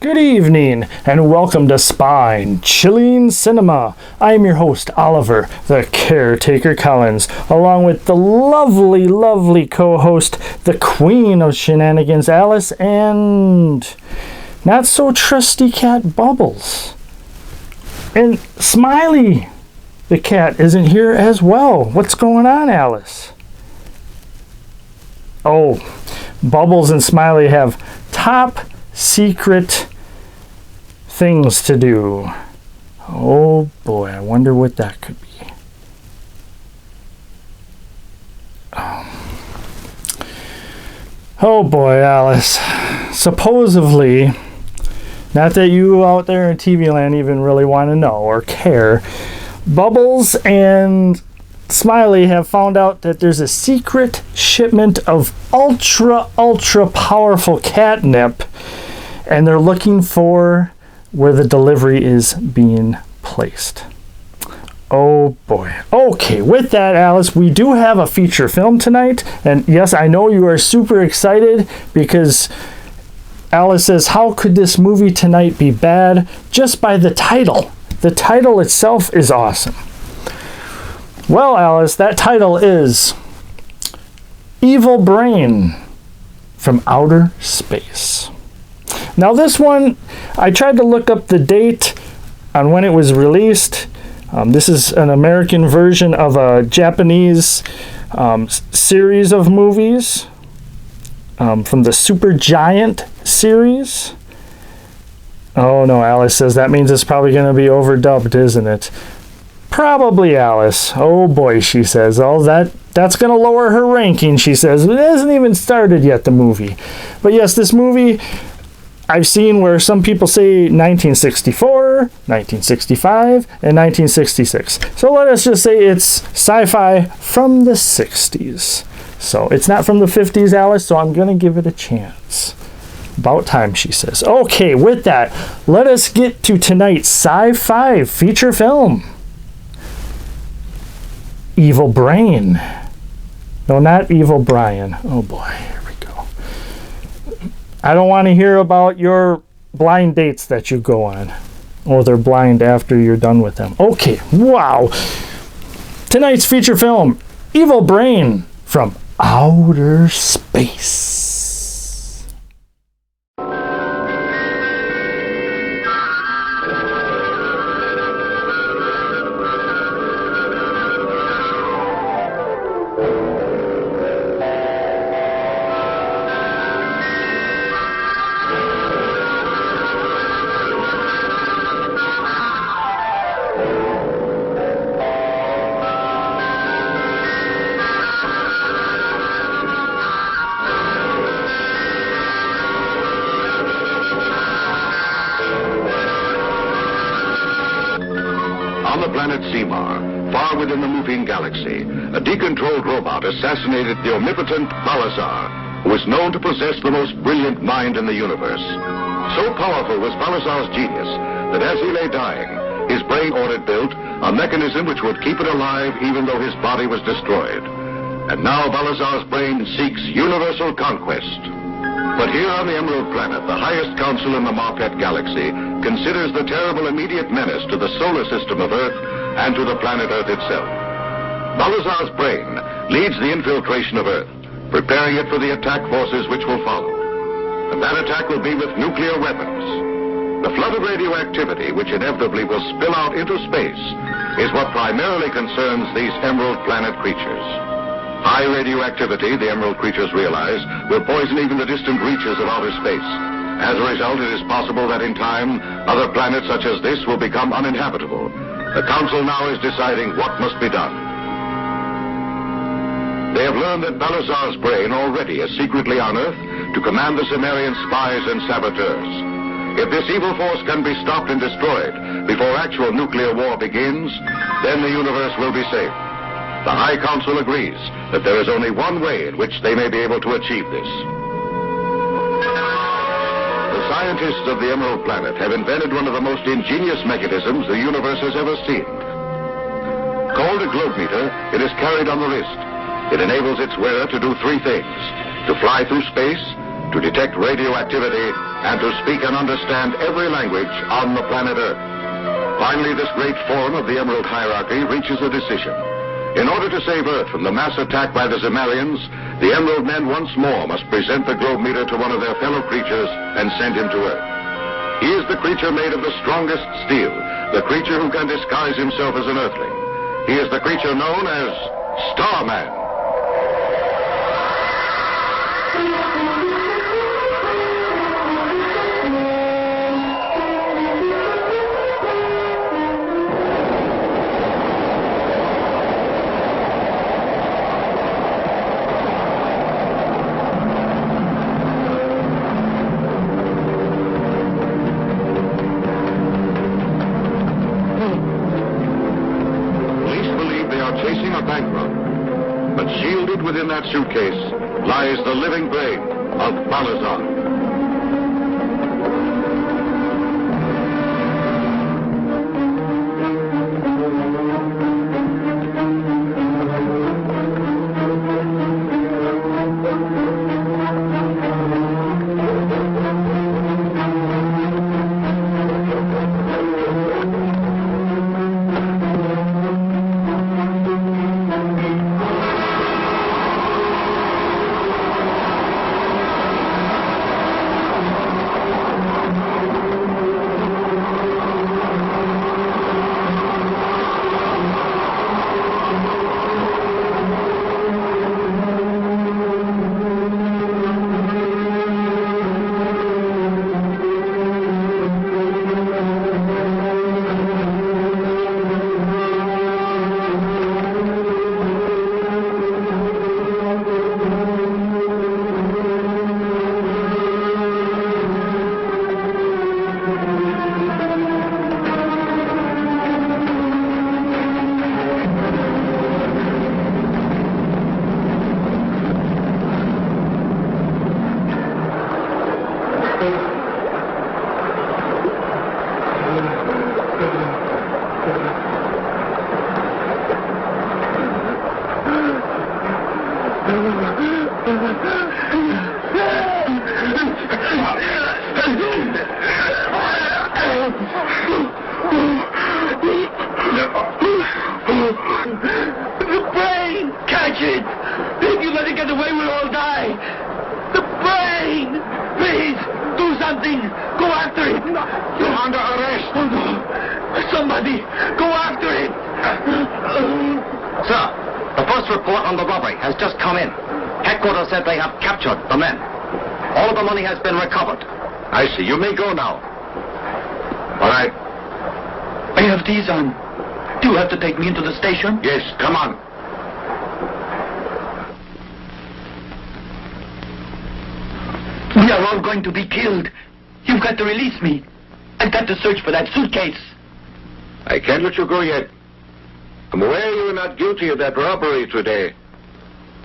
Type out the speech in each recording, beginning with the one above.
Good evening, and welcome to Spine Chilling Cinema. I am your host, Oliver, the Caretaker Collins, along with the lovely, lovely co-host, the Queen of Shenanigans, Alice, and not so trusty cat, Bubbles. And Smiley, the cat, isn't here as well. What's going on, Alice? Oh, Bubbles and Smiley have top secret things to do. Oh boy, I wonder what that could be. Oh boy, Alice. Supposedly, not that you out there in TV land even really want to know or care, Bubbles and Smiley have found out that there's a secret shipment of ultra powerful catnip, and they're looking for where the delivery is being placed. Oh boy. Okay, with that, Alice, we do have a feature film tonight, and yes, I know you are super excited because Alice says, how could this movie tonight be bad? Just by the title. The title itself is awesome. Well, Alice, that title is Evil Brain from Outer Space. Now this one, I tried to look up the date on when it was released. This is an American version of a Japanese series of movies from the Super Giant series. Oh no, Alice says that means it's probably going to be overdubbed, isn't it? Probably, Alice. Oh boy, she says. Oh, that's going to lower her ranking, she says. It hasn't even started yet, the movie. But yes, this movie, I've seen where some people say 1964, 1965, and 1966. So let us just say it's sci-fi from the 60s. So it's not from the 50s, Alice, so I'm going to give it a chance. About time, she says. Okay, with that, let us get to tonight's sci-fi feature film. Evil Brain. No, not Evil Brian. Oh boy. I don't want to hear about your blind dates that you go on. Or they're blind after you're done with them. Okay, wow. Tonight's feature film, Evil Brain from Outer Space. Far within the moving galaxy, a decontrolled robot assassinated the omnipotent Balazar, who was known to possess the most brilliant mind in the universe. So powerful was Balazar's genius that as he lay dying, his brain ordered built a mechanism which would keep it alive even though his body was destroyed. And now Balazar's brain seeks universal conquest. But here on the Emerald Planet, the highest council in the Marquette Galaxy considers the terrible immediate menace to the solar system of Earth and to the planet Earth itself. Balazar's brain leads the infiltration of Earth, preparing it for the attack forces which will follow. And that attack will be with nuclear weapons. The flood of radioactivity, which inevitably will spill out into space, is what primarily concerns these Emerald Planet creatures. High radioactivity, the Emerald creatures realize, will poison even the distant reaches of outer space. As a result, it is possible that in time, other planets such as this will become uninhabitable. The Council now is deciding what must be done. They have learned that Balazar's brain already is secretly on Earth to command the Sumerian spies and saboteurs. If this evil force can be stopped and destroyed before actual nuclear war begins, then the universe will be safe. The High Council agrees that there is only one way in which they may be able to achieve this. The scientists of the Emerald Planet have invented one of the most ingenious mechanisms the universe has ever seen. Called a globe meter, it is carried on the wrist. It enables its wearer to do three things: to fly through space, to detect radioactivity, and to speak and understand every language on the planet Earth. Finally, this great form of the Emerald Hierarchy reaches a decision. In order to save Earth from the mass attack by the Zemarians, the Emerald Men once more must present the globe meter to one of their fellow creatures and send him to Earth. He is the creature made of the strongest steel, the creature who can disguise himself as an Earthling. He is the creature known as Starman. Within that suitcase lies the living brain of Balazar. The brain! Catch it! If you let it get away, we'll all die! The brain! Please, do something! Go after it! You're under arrest! Oh, no. Somebody, go after it! Sir, the first report on the robbery has just come in. Headquarters said they have captured the men. All of the money has been recovered. I see. You may go now. All right. I have these on. Do you have to take me into the station? Yes, come on. We are all going to be killed. You've got to release me. I've got to search for that suitcase. I can't let you go yet. I'm aware you were not guilty of that robbery today.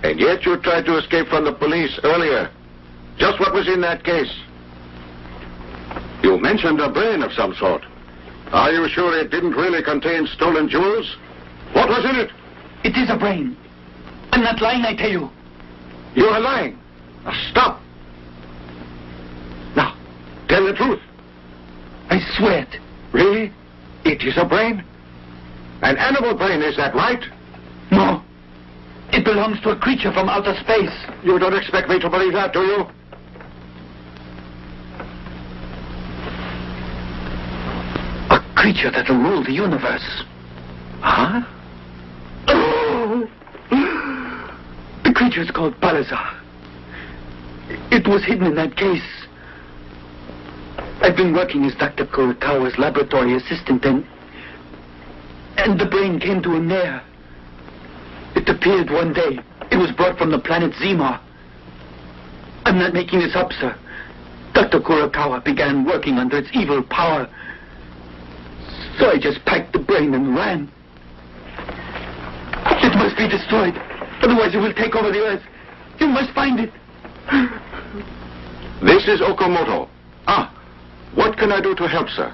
And yet you tried to escape from the police earlier. Just what was in that case? You mentioned a brain of some sort. Are you sure it didn't really contain stolen jewels? What was in it? It is a brain. I'm not lying, I tell you. You are lying. Now, stop. Now, tell the truth. I swear it. Really? It is a brain? An animal brain, is that right? No. It belongs to a creature from outer space. You don't expect me to believe that, do you? A creature that will rule the universe. Huh? Oh! The creature is called Balazar. It was hidden in that case. I've been working as Dr. Kurokawa's laboratory assistant, and the brain came to him there. It appeared one day. It was brought from the planet Zimar. I'm not making this up, sir. Dr. Kurokawa began working under its evil power. So I just packed the brain and ran. It must be destroyed. Otherwise it will take over the Earth. You must find it. This is Okamoto. What can I do to help, sir?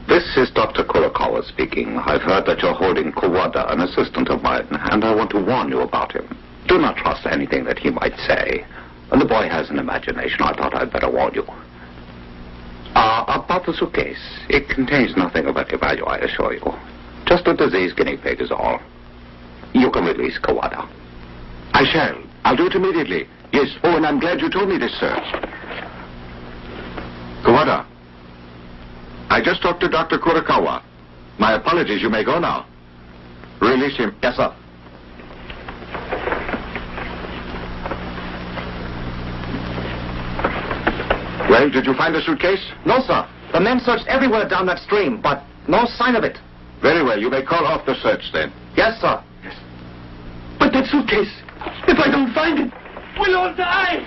This is Dr. Kurokawa speaking. I've heard that you're holding Kawada, an assistant of mine, and I want to warn you about him. Do not trust anything that he might say. The boy has an imagination. I thought I'd better warn you. About the suitcase. It contains nothing of any value, I assure you. Just a diseased guinea pig is all. You can release Kawada. I shall. I'll do it immediately. Yes. Oh, and I'm glad you told me this, sir. Kawada. I just talked to Dr. Kurokawa. My apologies. You may go now. Release him. Yes, sir. Well, did you find the suitcase? No, sir. The men searched everywhere down that stream, but no sign of it. Very well. You may call off the search then. Yes, sir. But that suitcase, if I don't find it, we'll all die.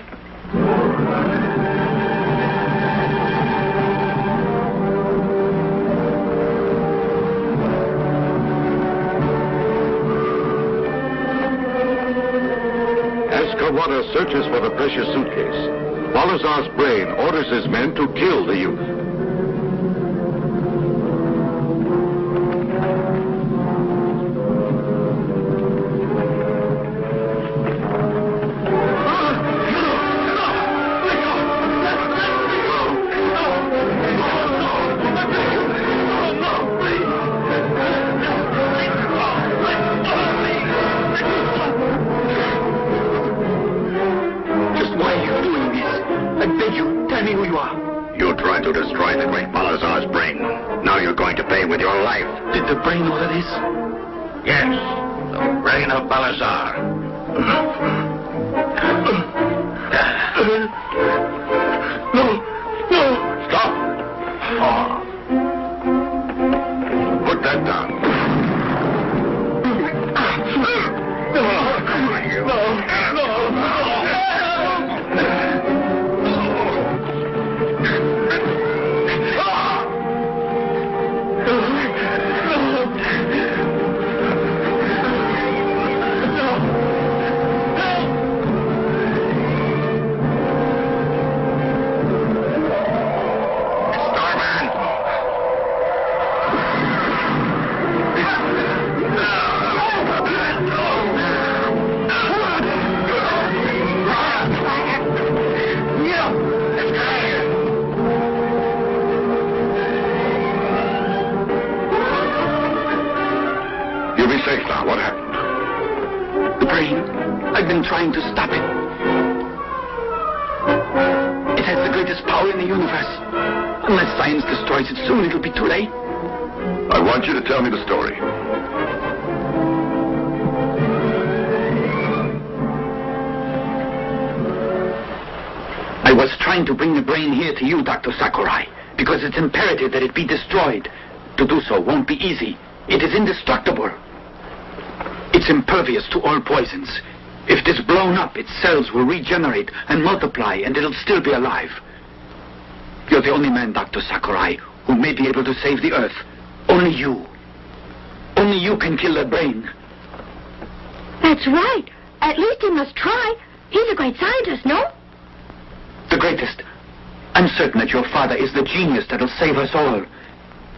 As Kawada searches for the precious suitcase, Balazar's brain orders his men to kill the youth. You tried to destroy the great Balazar's brain. Now you're going to pay with your life. Did the brain order this? Yes, the brain of Balazar. No. Stop! Put that down. What happened? The brain. I've been trying to stop it. It has the greatest power in the universe. Unless science destroys it soon, it'll be too late. I want you to tell me the story. I was trying to bring the brain here to you, Dr. Sakurai, because it's imperative that it be destroyed. To do so won't be easy. It is indestructible. It's impervious to all poisons. If it is blown up, its cells will regenerate and multiply, and it'll still be alive. You're the only man, Dr. Sakurai, who may be able to save the Earth. Only you. Only you can kill the brain. That's right. At least he must try. He's a great scientist, no? The greatest. I'm certain that your father is the genius that'll save us all.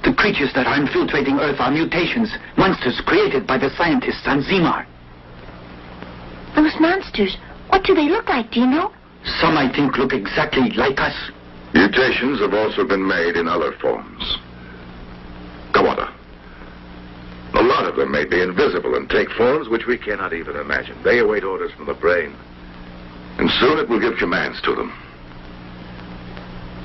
The creatures that are infiltrating Earth are mutations, monsters created by the scientists on Zimar. Those monsters, what do they look like, do you know? Some, I think, look exactly like us. Mutations have also been made in other forms. Kawada. A lot of them may be invisible and take forms which we cannot even imagine. They await orders from the brain. And soon it will give commands to them.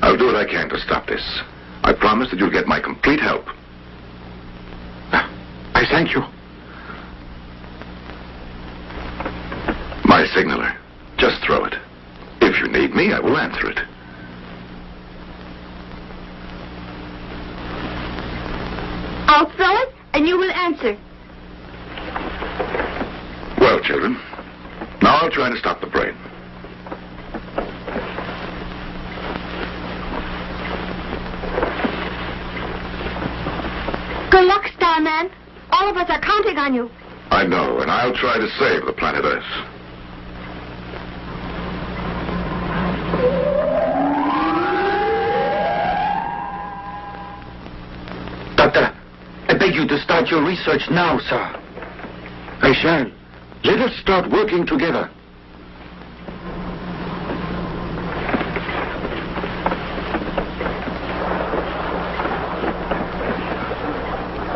I'll do what I can to stop this. I promise that you'll get my complete help. I thank you. My signaler. Just throw it. If you need me, I will answer it. I'll throw it, and you will answer. Well, children, now I'll try to stop the brain. Good luck, Starman. All of us are counting on you. I know, and I'll try to save the planet Earth. Doctor, I beg you to start your research now, sir. I shall. Let us start working together.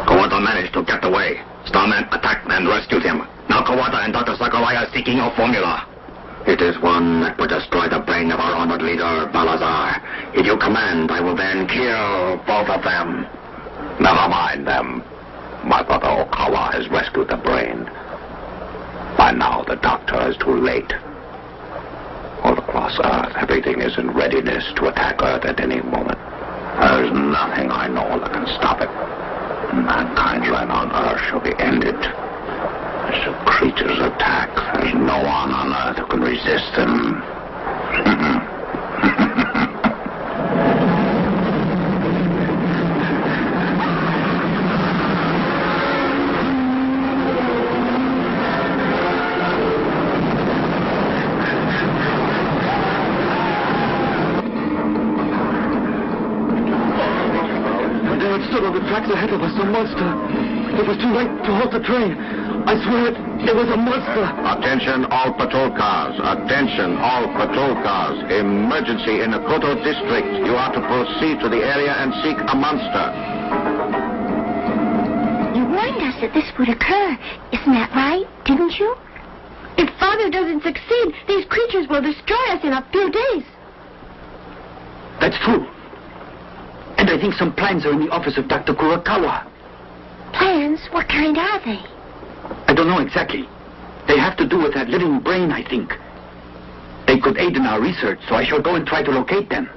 Kawata managed to get away. Starman attacked and rescued him. Now Kawata and Dr. Sakurai are seeking your formula. It is one that will destroy the brain of our honored leader, Balazar. If you command, I will then kill both of them. Never mind them. My brother Okawa has rescued the brain. By now, the doctor is too late. All across Earth, everything is in readiness to attack Earth at any moment. There's nothing I know that can stop it. Mankind's reign on Earth shall be ended. As the creatures attack, there's no one on Earth who can resist them. Stood on the tracks ahead of us, a monster. It was too late to halt the train. I swear it was a monster. Attention all patrol cars. Attention all patrol cars. Emergency in the Koto district. You are to proceed to the area and seek a monster. You warned us that this would occur. Isn't that right? Didn't you? If Father doesn't succeed, these creatures will destroy us in a few days. That's true. And I think some plans are in the office of Dr. Kurokawa. Plans? What kind are they? I don't know exactly. They have to do with that living brain, I think. They could aid in our research, so I shall go and try to locate them.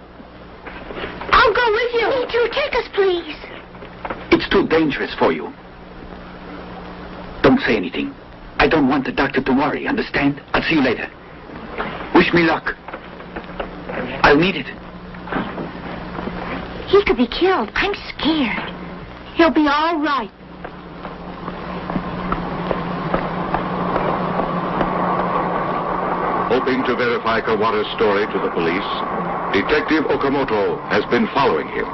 I'll go with you. Me too. Take us, please. It's too dangerous for you. Don't say anything. I don't want the doctor to worry, understand? I'll see you later. Wish me luck. I'll need it. He could be killed. I'm scared. He'll be all right. Hoping to verify Kawata's story to the police, Detective Okamoto has been following him.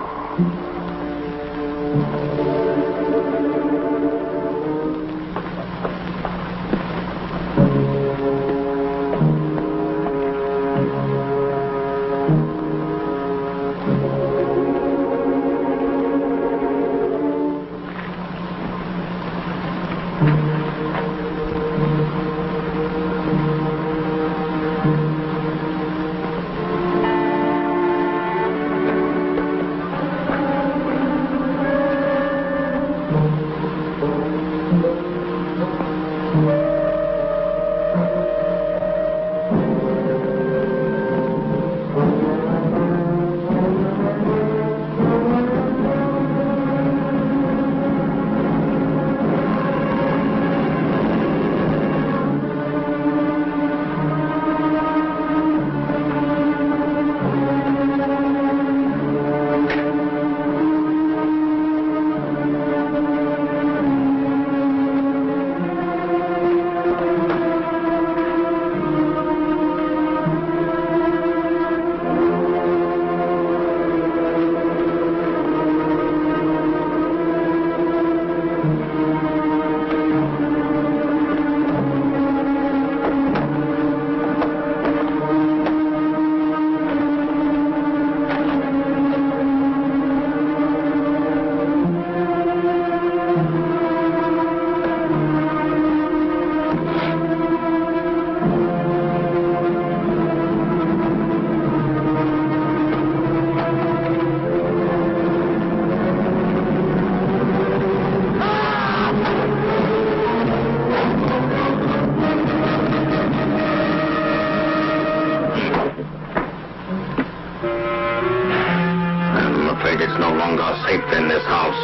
It's no longer safe in this house.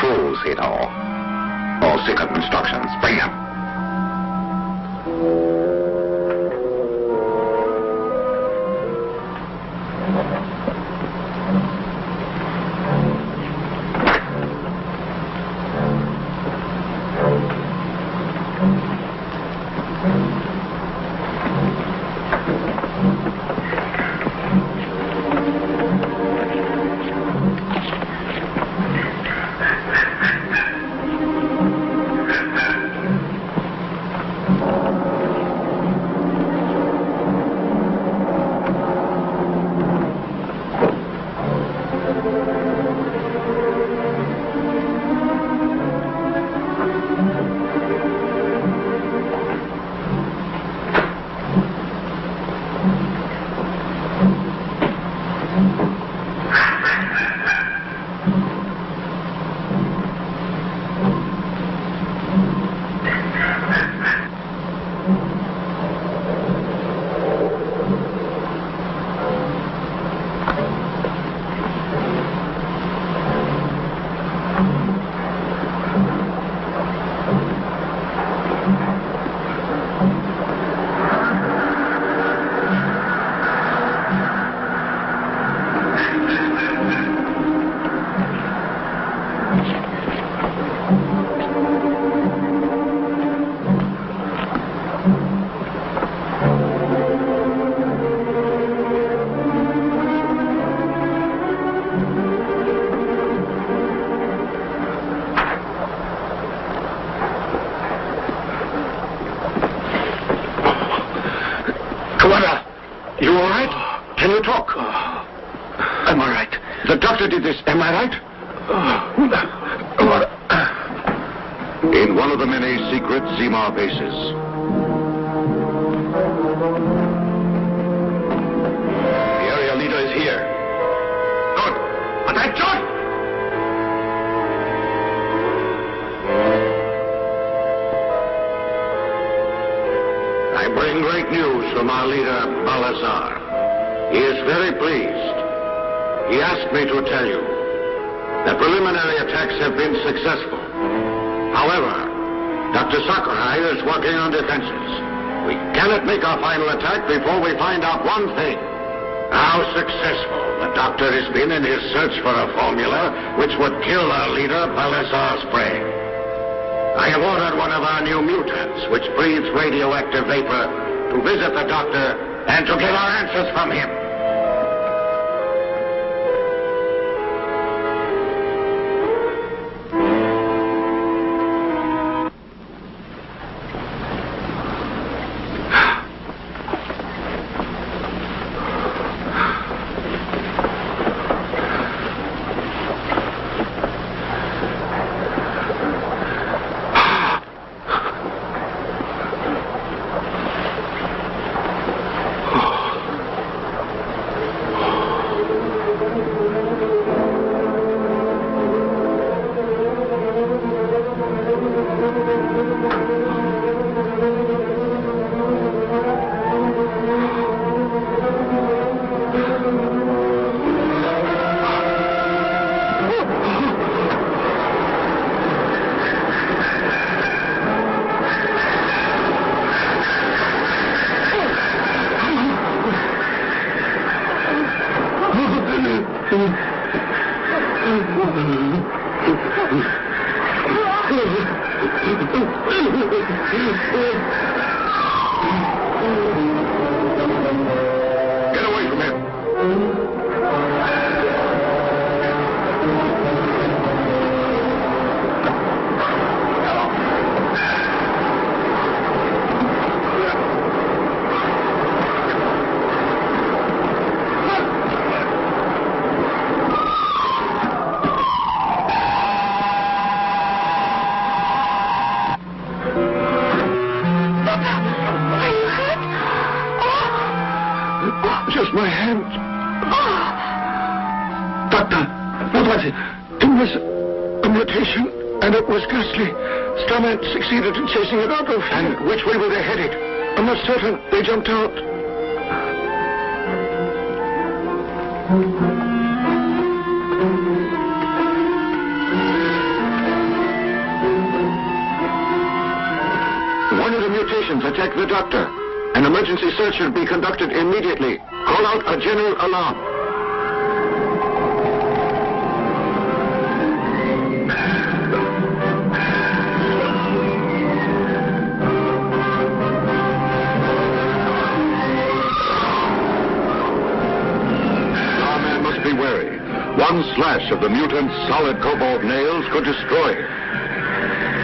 Fools, it all. All secret instructions. Bring them. Commander, you all right? Can you talk? I'm all right. The doctor did this, am I right? In one of the many secret Zemar bases. The area leader is here. Good. Attention! I bring great news from our leader, Balazar. He is very pleased. He asked me to tell you that preliminary attacks have been successful. However, Dr. Sakurai is working on defenses. We cannot make our final attack before we find out one thing. How successful the doctor has been in his search for a formula which would kill our leader, Balazar's prey. I have ordered one of our new mutants, which breathes radioactive vapor, to visit the doctor and to get our answers from him. Get away from him. Just my hand. Doctor, what was it? It was a mutation, and it was ghastly. Starman succeeded in chasing it out of... And which way were they headed? I'm not certain. They jumped out. One of the mutations attacked the doctor. An emergency search should be conducted immediately. Call out a general alarm. One slash of the mutant's solid cobalt nails could destroy him.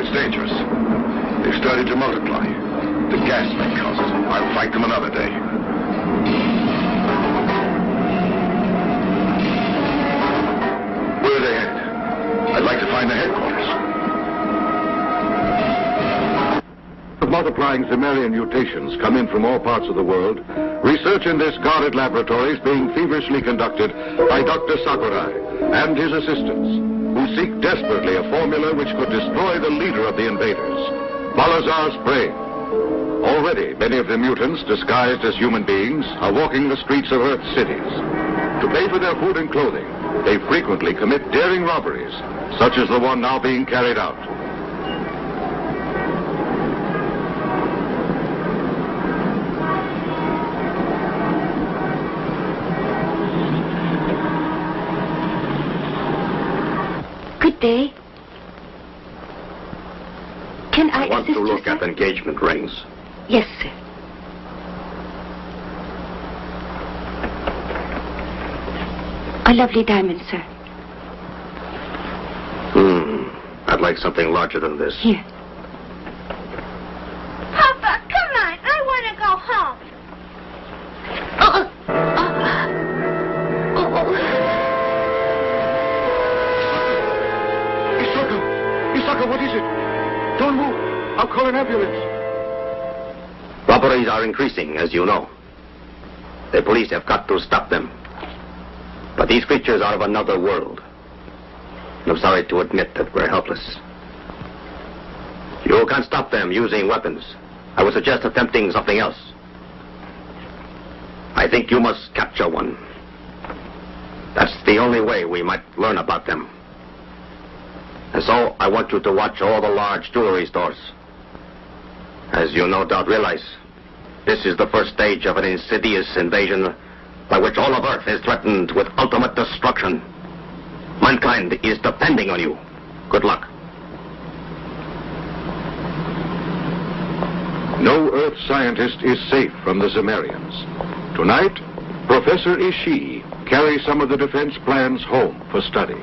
It's dangerous. They've started to multiply. The gas may cause it. I'll fight them another day. Where are they headed? I'd like to find the headquarters. Multiplying Zemerian mutations come in from all parts of the world. Research in this guarded laboratory is being feverishly conducted by Dr. Sakurai and his assistants, who seek desperately a formula which could destroy the leader of the invaders, Balazar's brain. Already, many of the mutants, disguised as human beings, are walking the streets of Earth's cities. To pay for their food and clothing, they frequently commit daring robberies, such as the one now being carried out. Good day. Can I want assist to you, look sir? at engagement rings. Yes, sir. A lovely diamond, sir. I'd like something larger than this. Here. Papa, come on. I want to go home. Isaka, what is it? Don't move. I'll call an ambulance. Robberies are increasing, as you know. The police have got to stop them. But these creatures are of another world. I'm sorry to admit that we're helpless. You can't stop them using weapons. I would suggest attempting something else. I think you must capture one. That's the only way we might learn about them. And so I want you to watch all the large jewelry stores. As you no doubt realize, this is the first stage of an insidious invasion by which all of Earth is threatened with ultimate destruction. Mankind is depending on you. Good luck. No Earth scientist is safe from the Zemerians. Tonight, Professor Ishii carries some of the defense plans home for study.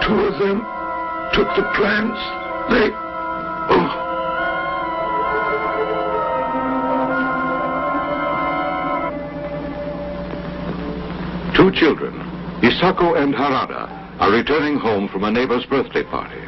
Two of them took the plans. Two children, Isako and Harada are returning home from a neighbor's birthday party.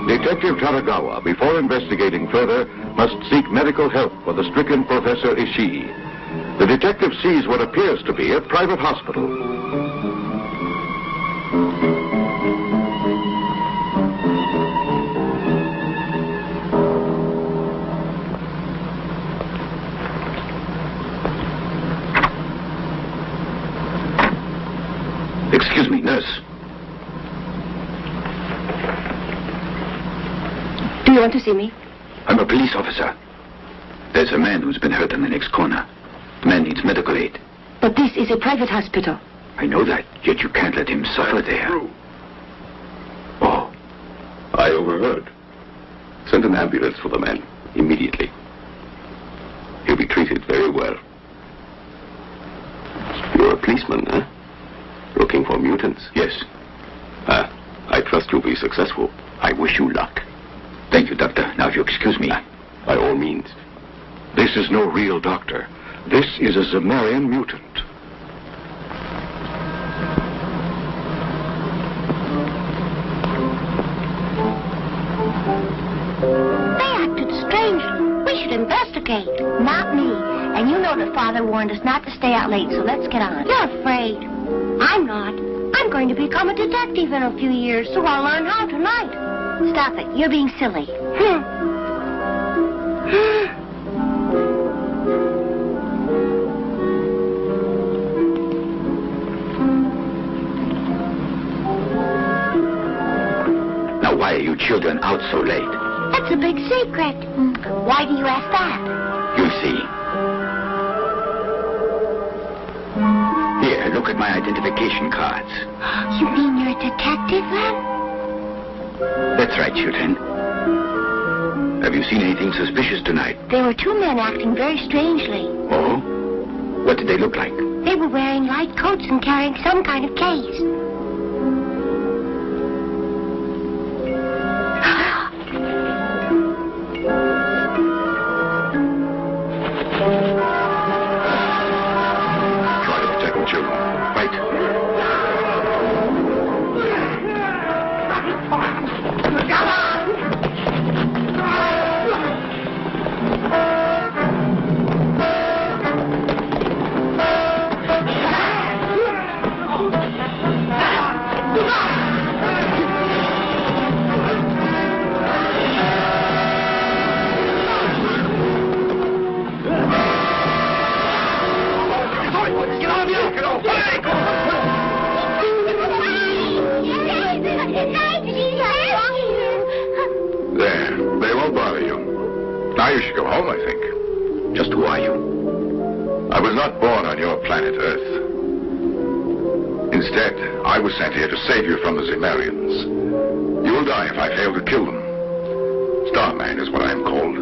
Detective Taragawa, before investigating further, must seek medical help for the stricken Professor Ishii. The detective sees what appears to be a private hospital. Excuse me, nurse. Do you want to see me? I'm a police officer. There's a man who's been hurt in the next corner. The man needs medical aid. But this is a private hospital. I know that, yet you can't let him suffer there. Oh, I overheard. Send an ambulance for the man, immediately. He'll be treated very well. You're a policeman, huh? Looking for mutants? yes. I trust you'll be successful. I wish you luck. Thank you, Doctor. Now, if you excuse me. By all means. This is no real doctor. This is a Zemarian mutant. They acted strangely. We should investigate. Not me. And you know that Father warned us not to stay out late, so let's get on. You're afraid. I'm not. I'm going to become a detective in a few years, so I'll learn how tonight. Stop it. You're being silly. Now, why are you children out so late? That's a big secret. Why do you ask that? You'll see. Here, look at my identification cards. You mean you're a detective, then? That's right, children. Have you seen anything suspicious tonight? There were two men acting very strangely. Oh? What did they look like? They were wearing light coats and carrying some kind of case. Try to protect the children. Right. There. They won't bother you. Now you should go home, I think. Just who are you? I was not born on your planet Earth. Instead, I was sent here to save you from the Zemarians. You will die if I fail to kill them. Starman is what I am called.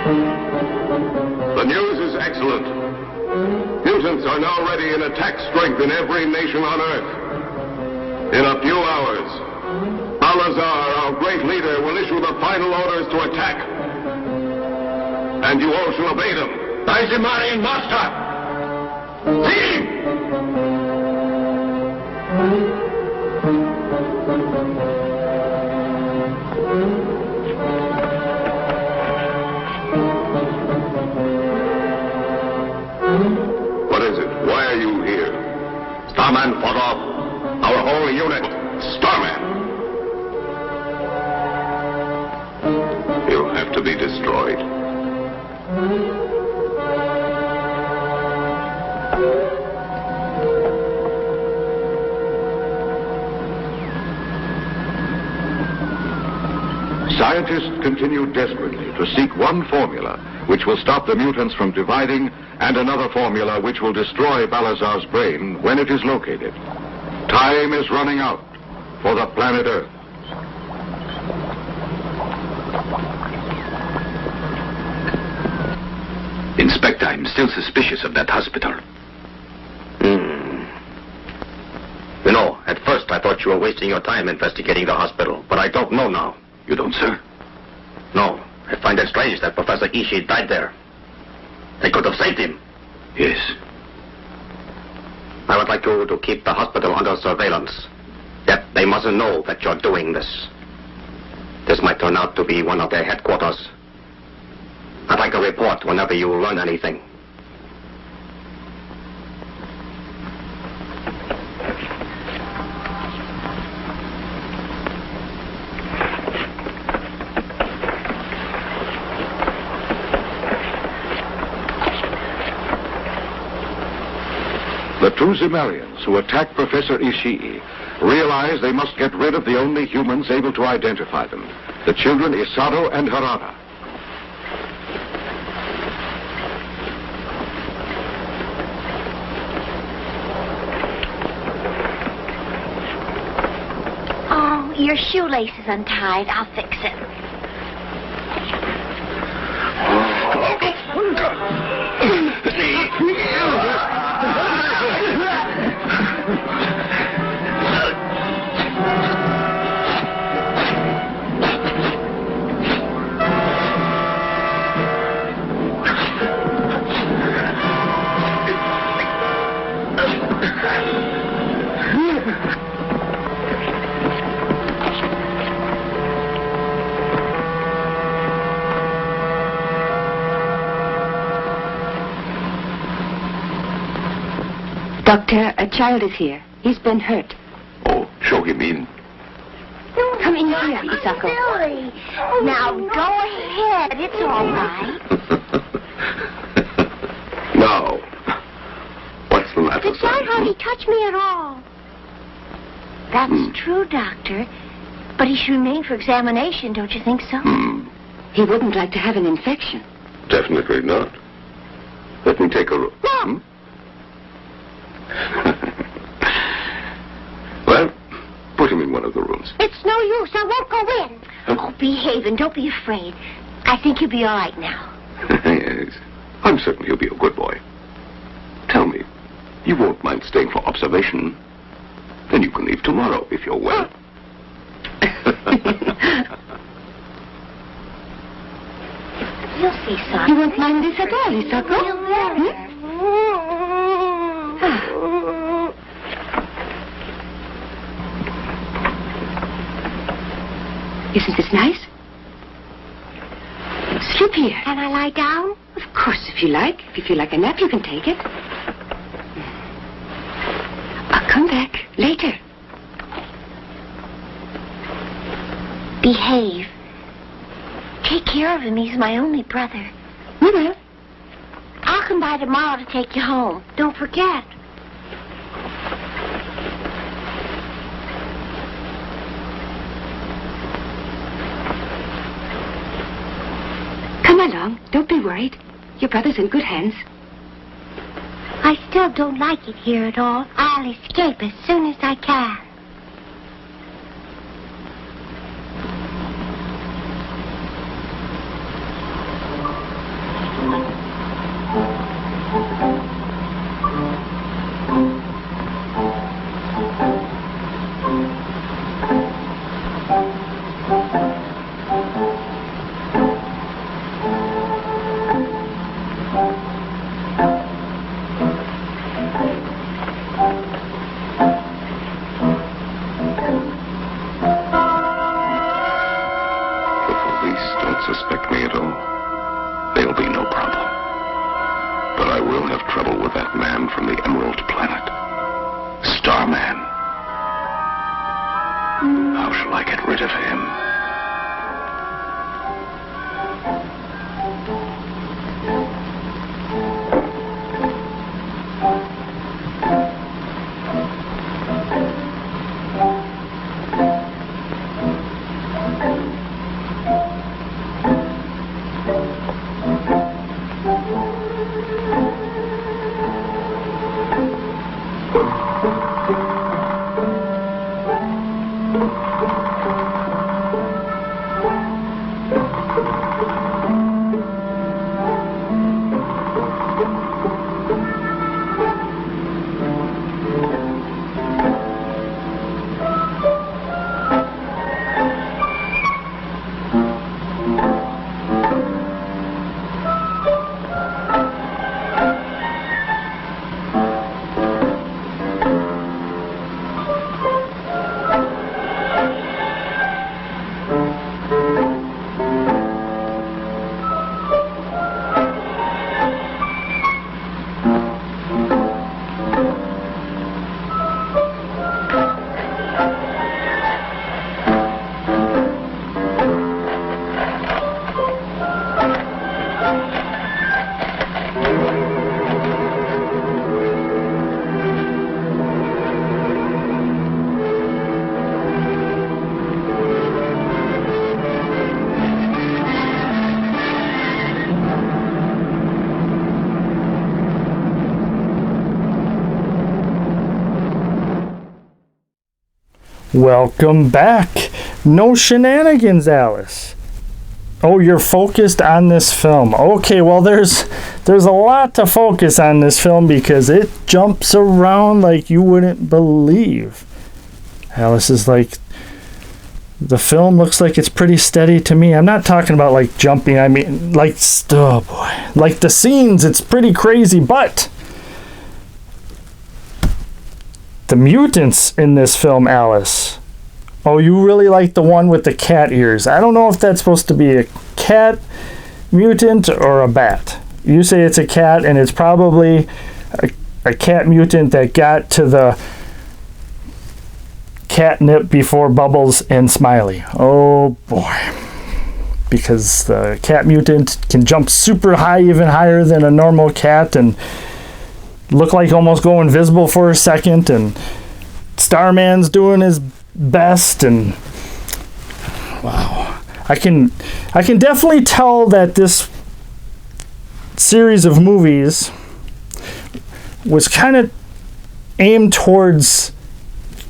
The news is excellent. Mutants are now ready in attack strength in every nation on Earth. In a few hours, Balazar, our great leader, will issue the final orders to attack. And you all shall obey them. Daijimari, master! See! What is it? Why are you here? Starman fought off our whole unit. Starman! He'll have to be destroyed. Scientists continue desperately to seek one formula which will stop the mutants from dividing, and another formula which will destroy Balazar's brain when it is located. Time is running out for the planet Earth. Inspector, I'm still suspicious of that hospital. You know, at first I thought you were wasting your time investigating the hospital, but I don't know now. You don't, sir? No, I find it strange that Professor Ishii died there. They could have saved him. Yes. I would like you to keep the hospital under surveillance. Yet they mustn't know that you're doing this. This might turn out to be one of their headquarters. I'd like a report whenever you learn anything. The two Zemelians who attacked Professor Ishii realize they must get rid of the only humans able to identify them, the children Isato and Harada. Oh, your shoelace is untied. I'll fix it. Doctor, a child is here. He's been hurt. Oh, show him in. Come in here, Isako. Silly. Now, go ahead. It's all right. Now, what's the matter, The child son? hardly touched me at all. That's true, Doctor. But he should remain for examination, don't you think so? He wouldn't like to have an infection. Definitely not. Let me take a look. No. Well, put him in one of the rooms. It's no use. I won't go in. Oh, behave and don't be afraid. I think he'll be all right now. Yes. I'm certain he'll be a good boy. Tell me, you won't mind staying for observation? Then you can leave tomorrow if you're well. You'll see, son. You won't mind this at all, Isako? You'll never. Isn't this nice? Sleep here. Can I lie down? Of course, if you like. If you feel like a nap, you can take it. I'll come back later. Behave. Take care of him. He's my only brother. We will. I'll come by tomorrow to take you home. Don't forget. Come along. Don't be worried. Your brother's in good hands. I still don't like it here at all. I'll escape as soon as I can. police don't suspect me at all, there'll be no problem. But I will have trouble with that man from the Emerald Planet. Starman. How shall I get rid of him? Welcome back. No shenanigans, Alice. Oh, you're focused on this film. Okay, well, there's a lot to focus on this film because it jumps around like you wouldn't believe. Alice is like, the film looks like it's pretty steady to me. I'm not talking about like jumping. I mean, like, oh boy, like the scenes, it's pretty crazy, but the mutants in this film, Alice. Oh, you really like the one with the cat ears. I don't know if that's supposed to be a cat mutant or a bat. You say it's a cat, and it's probably a cat mutant that got to the catnip before Bubbles and Smiley. Oh boy. Because the cat mutant can jump super high, even higher than a normal cat, and look like almost go invisible for a second, and Starman's doing his best, and wow. I can definitely tell that this series of movies was kind of aimed towards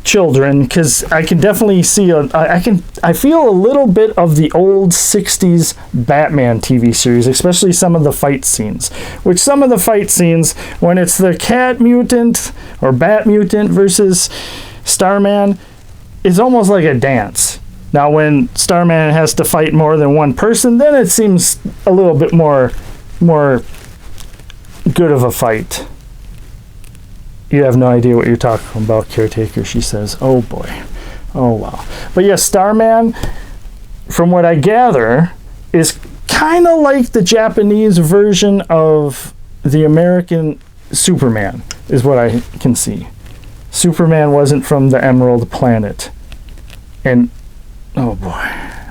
children, because I can definitely see I feel a little bit of the old 60s Batman TV series, especially some of the fight scenes, which some of the fight scenes when it's the cat mutant or bat mutant versus Starman is almost like a dance. Now when Starman has to fight more than one person, then it seems a little bit more good of a fight. You have no idea what you're talking about, Caretaker, she says. Oh boy. Oh wow. But yes, Starman, from what I gather, is kind of like the Japanese version of the American Superman, is what I can see. Superman wasn't from the Emerald Planet. And, oh boy.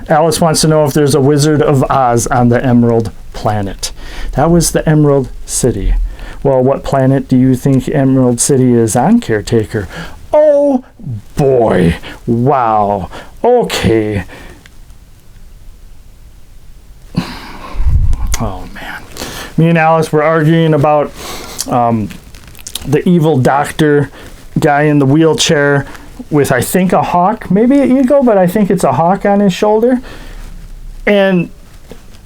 Alice wants to know if there's a Wizard of Oz on the Emerald Planet. That was the Emerald City. Well, what planet do you think Emerald City is on, Caretaker? Oh, boy. Wow. Okay. Oh, man. Me and Alice were arguing about the evil doctor guy in the wheelchair with, I think, a hawk. Maybe an eagle, but I think it's a hawk on his shoulder. And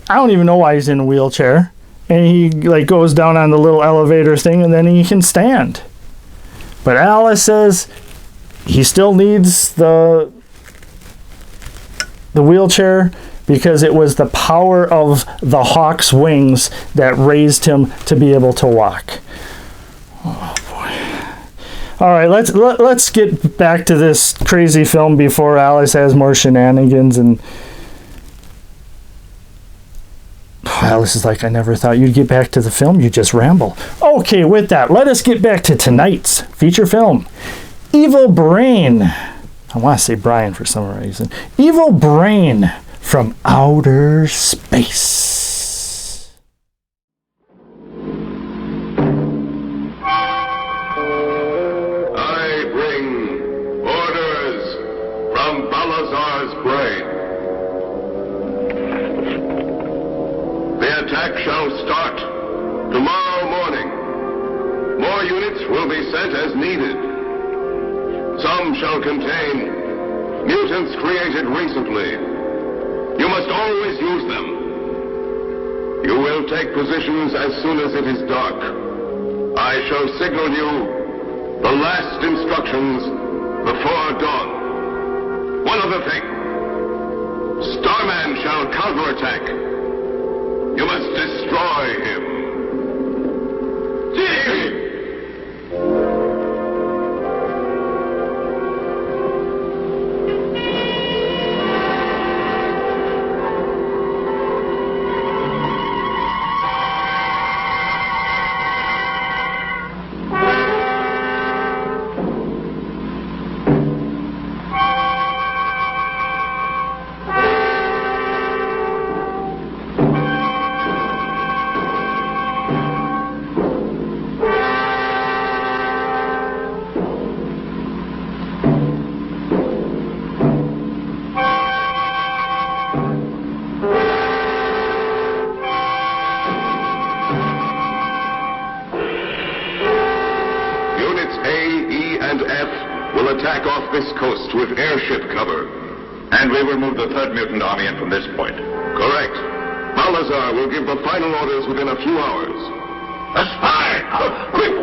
I don't even know why he's in a wheelchair. And he like goes down on the little elevator thing, and then he can stand. But Alice says he still needs the wheelchair because it was the power of the hawk's wings that raised him to be able to walk. Oh boy. All right, let's get back to this crazy film before Alice has more shenanigans. And Alice is like, I never thought you'd get back to the film. You just ramble. Okay, with that, let us get back to tonight's feature film. Evil Brain. I want to say Brian for some reason. Evil Brain from Outer Space. I bring orders from Balazar's brain. The attack shall start tomorrow morning. More units will be sent as needed. Some shall contain mutants created recently. You must always use them. You will take positions as soon as it is dark. I shall signal you the last instructions before dawn. One other thing. Starman shall counterattack. You must destroy him. Attack off this coast with airship cover. And we will move the third mutant army in from this point. Correct. Balazar will give the final orders within a few hours. A spy! Quick!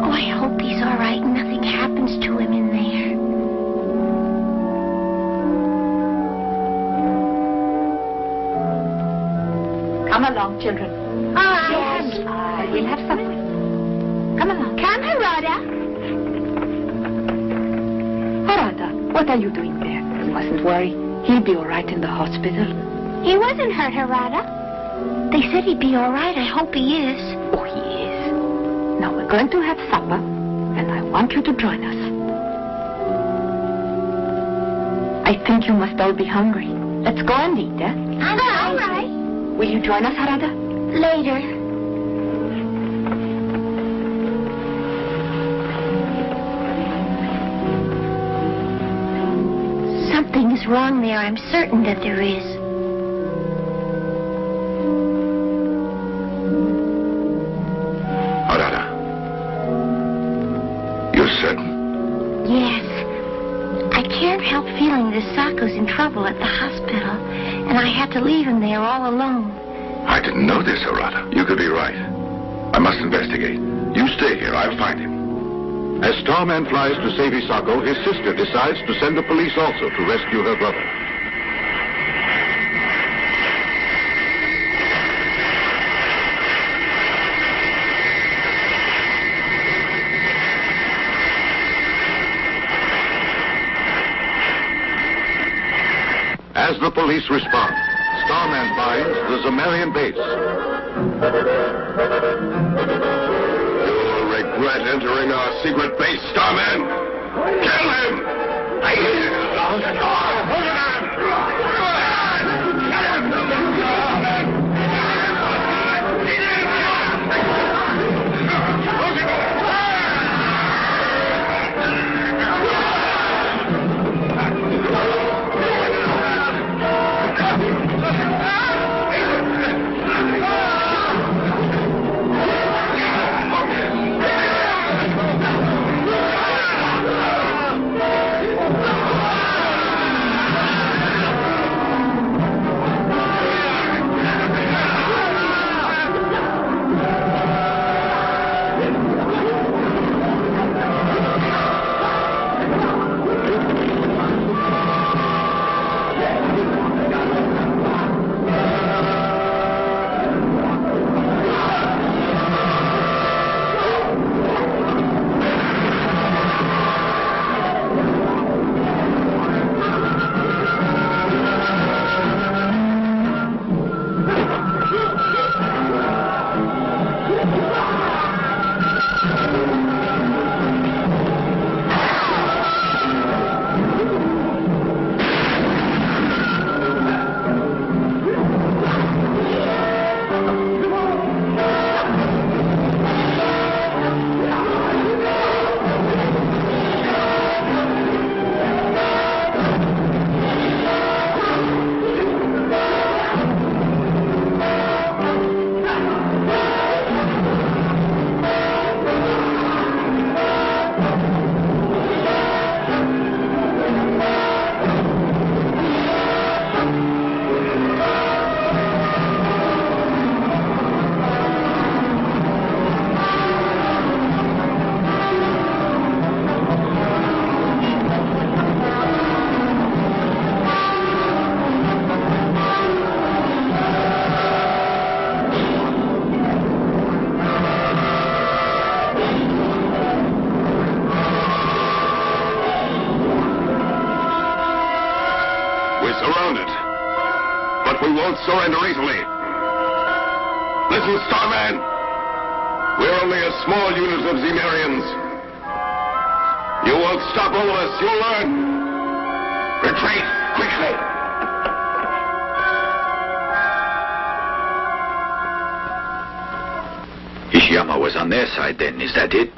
Oh, I hope he's all right and nothing happens to him in there. Come along, children. All right. Yes. We'll have something. Come along. Come, Harada. Harada, what are you doing there? You mustn't worry. He'll be all right in the hospital. He wasn't hurt, Harada. They said he'd be all right. I hope he is. Oh, he is. Now we're going to have supper, and I want you to join us. I think you must all be hungry. Let's go and eat, eh? I'm all right. Will you join us, Harada? Later. Something is wrong there. I'm certain that there is. Harada. You're certain? Yes. I can't help feeling that Sako's in trouble at the hospital, and I had to leave him there all alone. I didn't know this, Harada. You could be right. I must investigate. You stay here. I'll find him. As Starman flies to save Isako, his sister decides to send the police also to rescue her brother. As the police respond, Starman finds the Zemelian base. You'll regret entering our secret base, Starman. Kill him! won't surrender easily. Listen, Starman. We're only a small unit of Zemarians. You won't stop all of us, you'll learn. Retreat, quickly. Ishiyama was on their side then, is that it?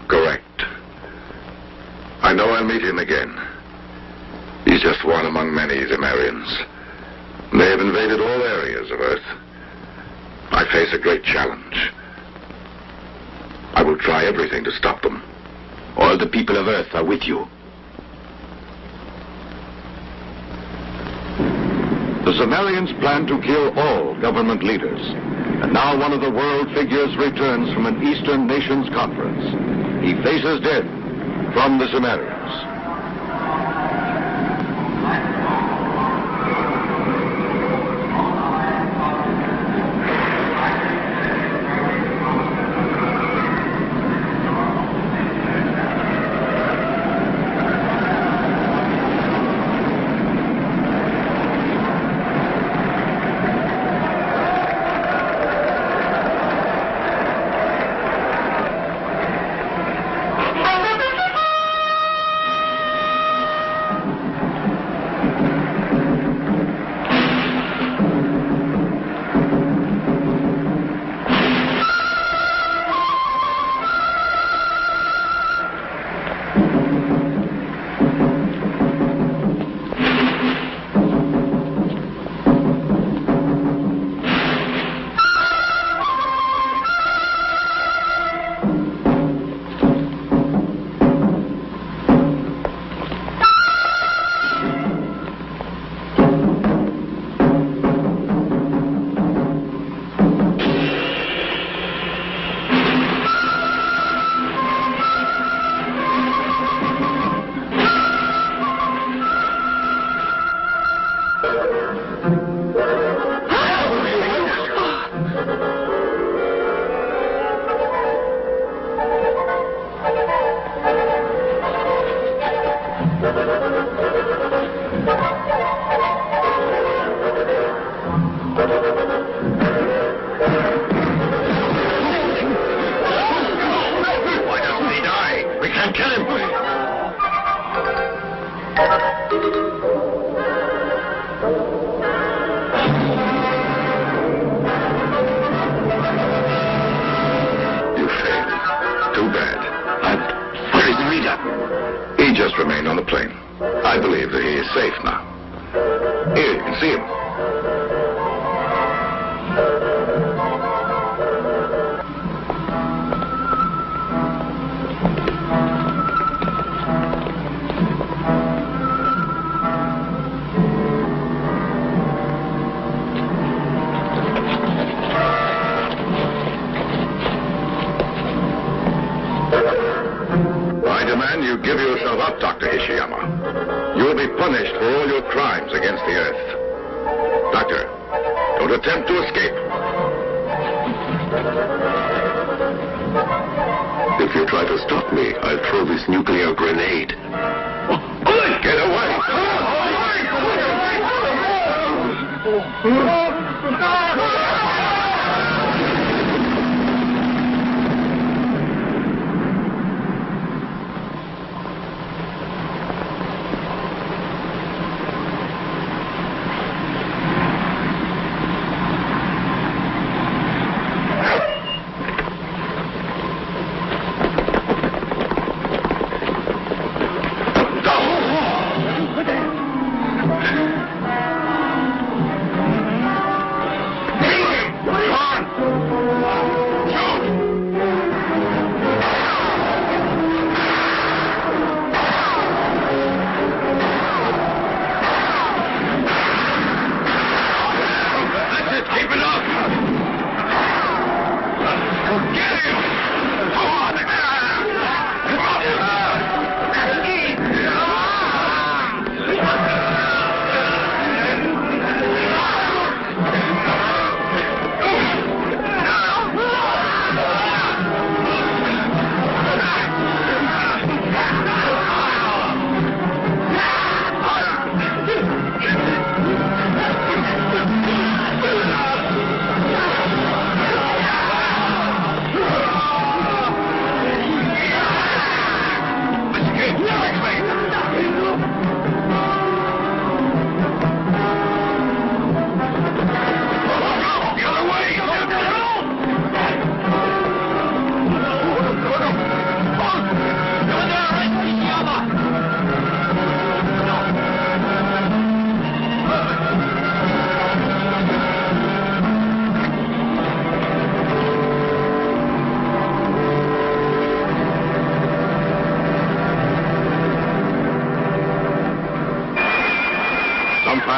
Correct. I know I'll meet him again. He's just one among many Zemarians. They have invaded all areas of Earth. I face a great challenge. I will try everything to stop them. All the people of Earth are with you. The Zemarians plan to kill all government leaders. And now one of the world figures returns from an Eastern Nations conference. He faces death from the Zemarians. He just remained on the plane. I believe that he is safe now. Here, you can see him. You give yourself up, Dr. Ishiyama. You will be punished for all your crimes against the Earth. Doctor, don't attempt to escape. If you try to stop me, I'll throw this nuclear grenade. Get away!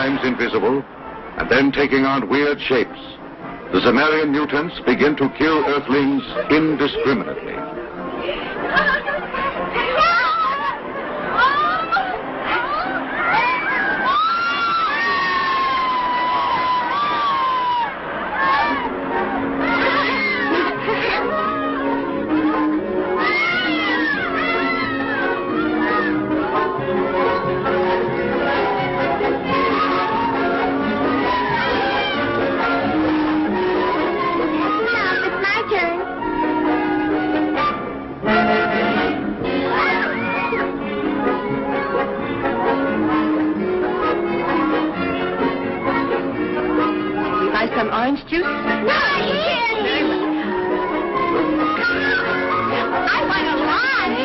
times invisible, and then taking on weird shapes, the Zemarian mutants begin to kill Earthlings indiscriminately. Some orange juice? No, you can't. I want a lot.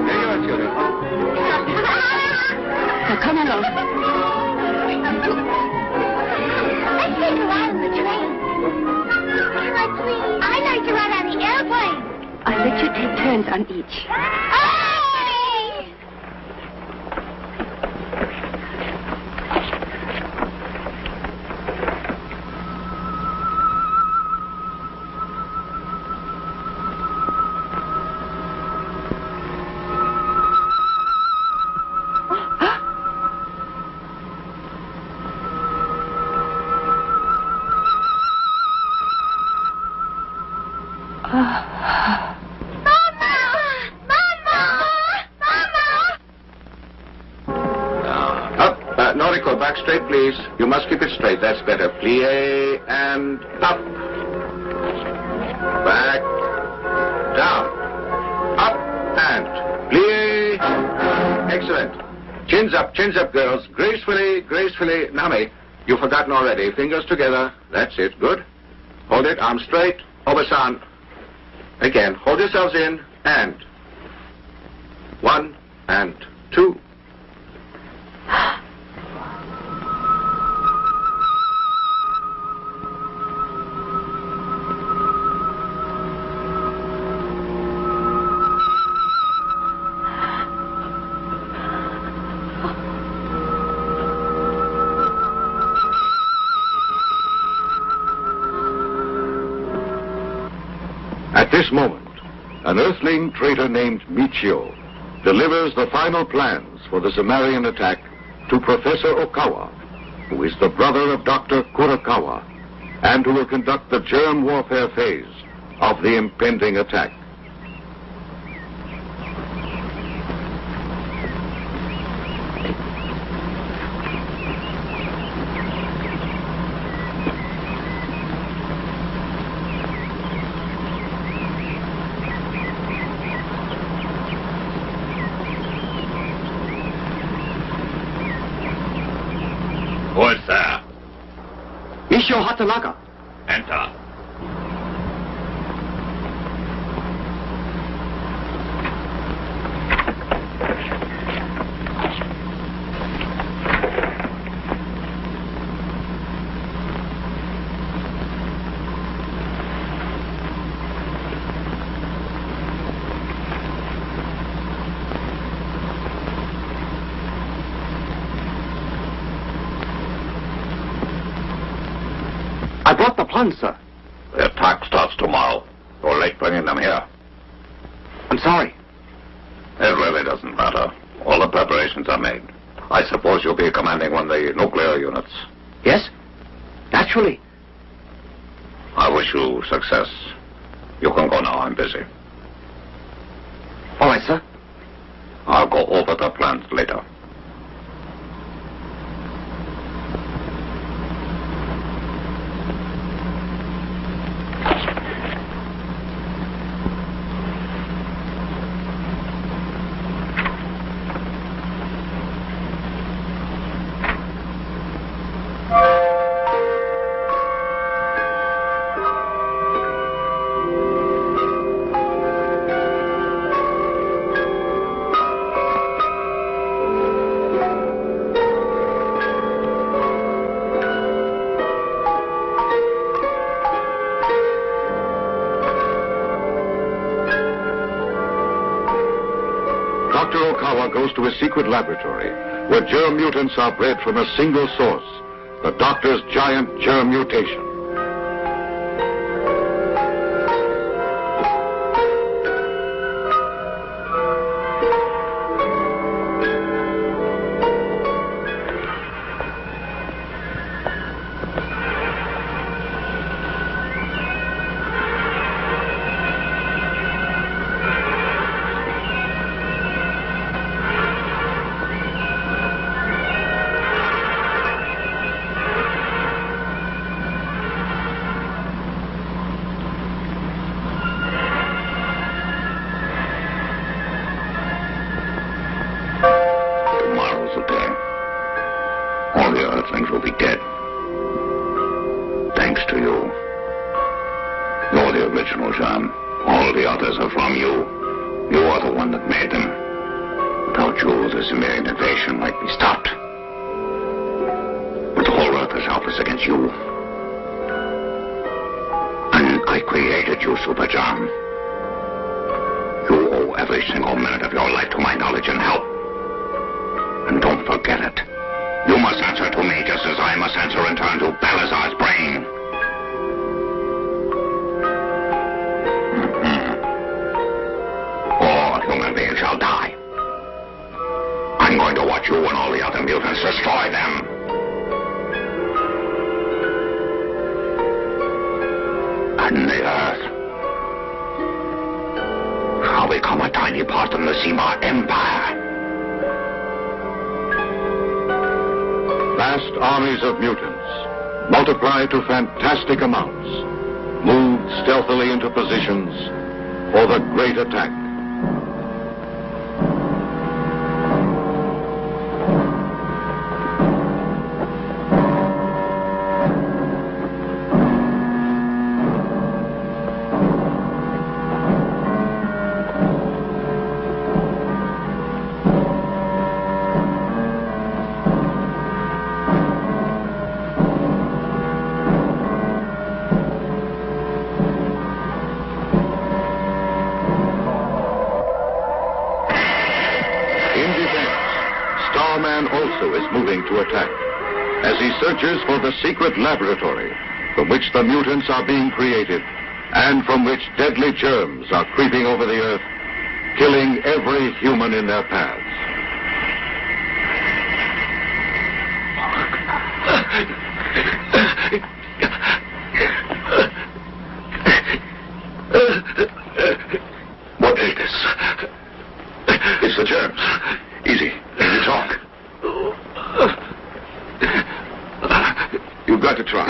Here you are, children. Now come along. Let's take a ride on the train. Can I please? I'd like to ride on the airplane. I'll let you take turns on each. Noriko, back straight, please. You must keep it straight. That's better. Plie and up. Back. Down. Up and plie. Excellent. Chins up, girls. Gracefully, gracefully. Nami, you've forgotten already. Fingers together. That's it. Good. Hold it. Arms straight. Obasan. Again. Hold yourselves in. And 1 and 2. At this moment, an Earthling traitor named Michio delivers the final plans for the Zemarian attack to Professor Okawa, who is the brother of Dr. Kurokawa, and who will conduct the germ warfare phase of the impending attack. Who is there? Michio Hatanaga. Enter. I brought the plans, sir. The attack starts tomorrow. You're late bringing them here. I'm sorry. It really doesn't matter. All the preparations are made. I suppose you'll be commanding one of the nuclear units. Yes? Naturally. I wish you success. You can go now. I'm busy. All right, sir. I'll go over the plans later. Arakawa goes to his secret laboratory, where germ mutants are bred from a single source, the Doctor's giant germ mutation. Tomorrow's the day. All the Earthlings will be dead. Thanks to you. You're the original germ. All the others are from you. You are the one that made them. Without you, the Sumerian invasion might be stopped. But the whole Earth is helpless against you. And I created you, Super Germ. You owe every single minute of your life to my knowledge and help. And don't forget it. You must answer to me just as I must answer in turn to Balazar's brain. All human beings shall die. I'm going to watch you and all the other mutants destroy them. And the Earth shall become a tiny part of the Sima Empire. Vast armies of mutants, multiplied to fantastic amounts, moved stealthily into positions for the great attack. Also is moving to attack as he searches for the secret laboratory from which the mutants are being created and from which deadly germs are creeping over the Earth, killing every human in their paths. What is this? It's the germs. Easy. Easy talk. You've got to try.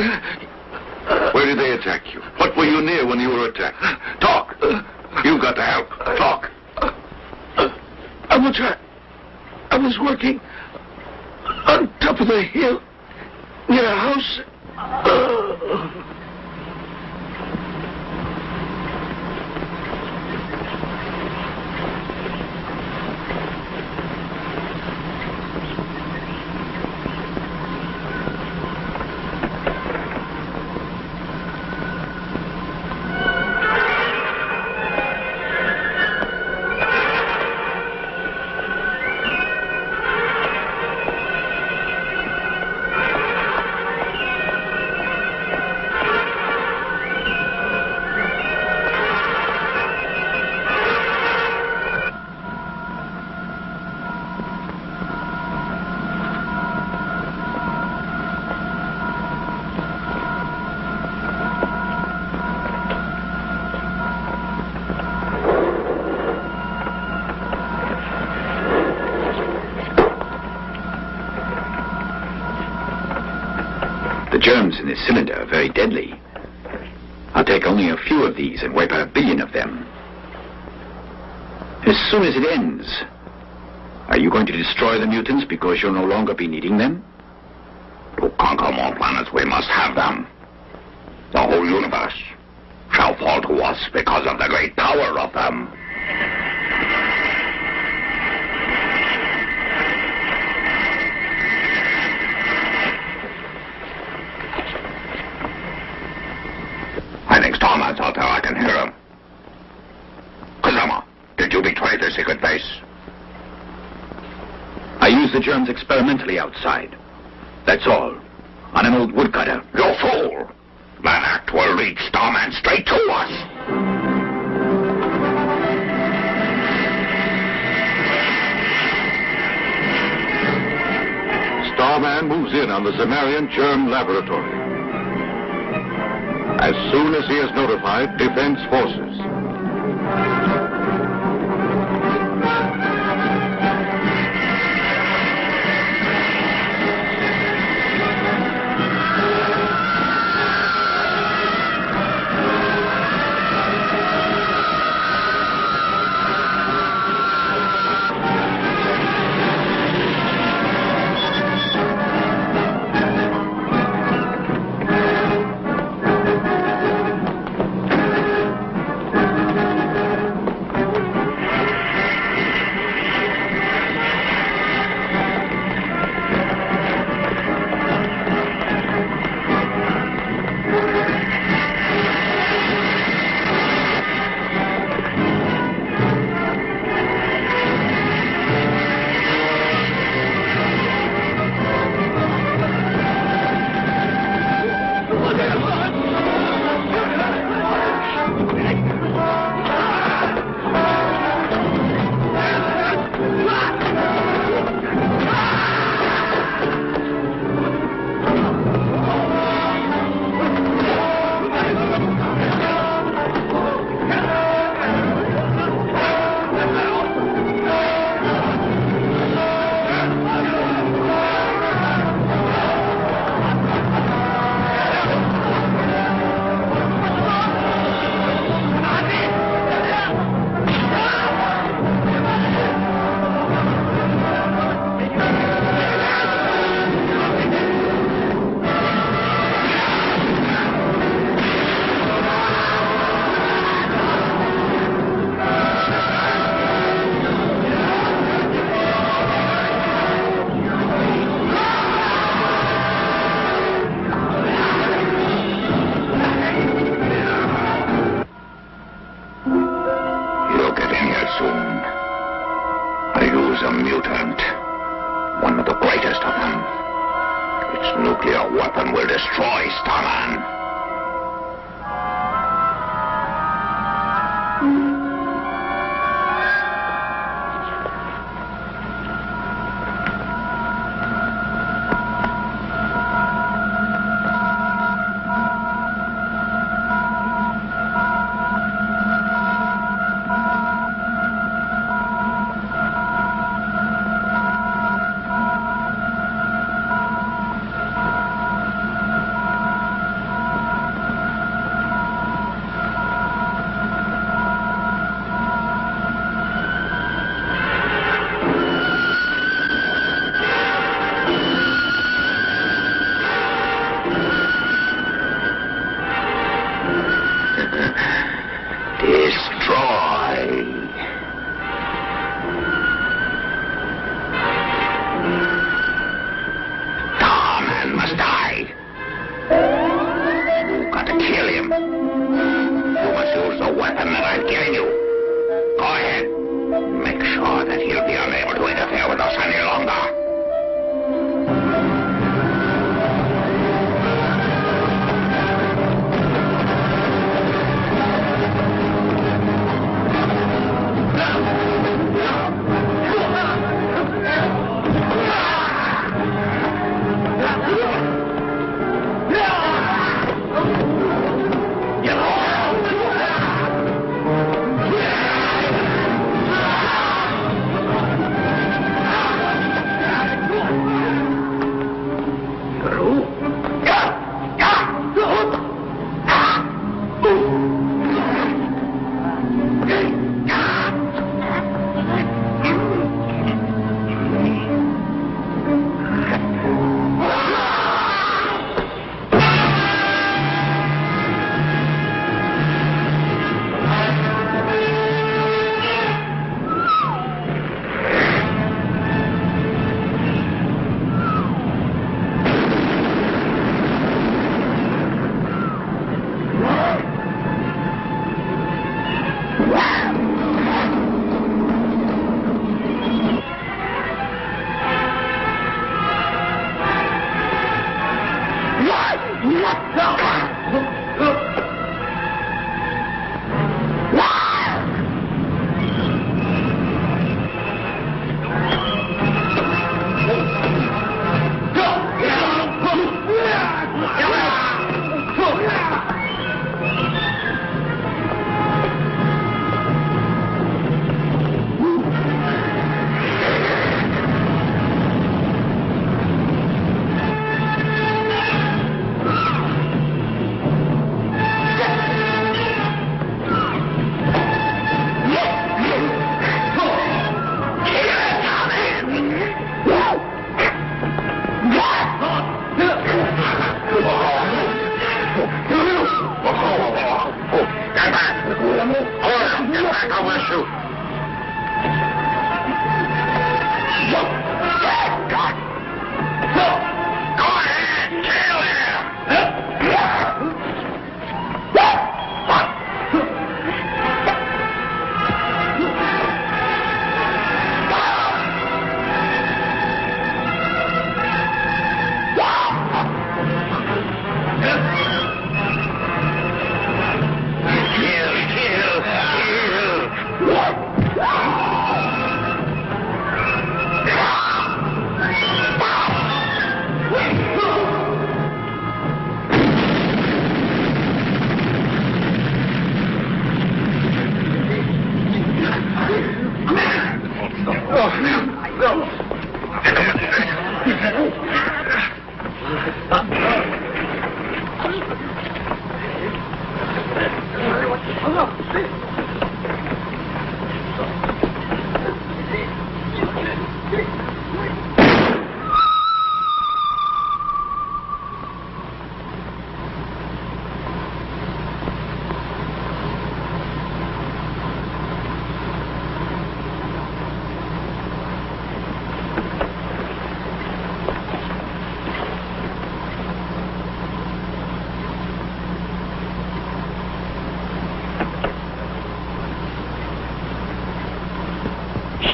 Where did they attack you? What were you near when you were attacked? Talk. You've got to help. Talk. I was working on top of the hill near a house. The germs in this cylinder are very deadly. I'll take only a few of these and wipe out 1 billion of them. As soon as it ends, are you going to destroy the mutants because you'll no longer be needing them? To conquer more planets, we must have them. The whole universe shall fall to us because of the great power of them. I think Starman's out there. I can hear him. Kazama, did you betray the secret base? use the germs experimentally outside. That's all. On an old woodcutter. You fool! That act will lead Starman straight to us. Starman moves in on the Zemarian germ laboratory. As soon as he is notified, defense forces. A mutant. One of the greatest of them. Its nuclear weapon will destroy Starman. back or we'll shoot. God. Go ahead, kill him.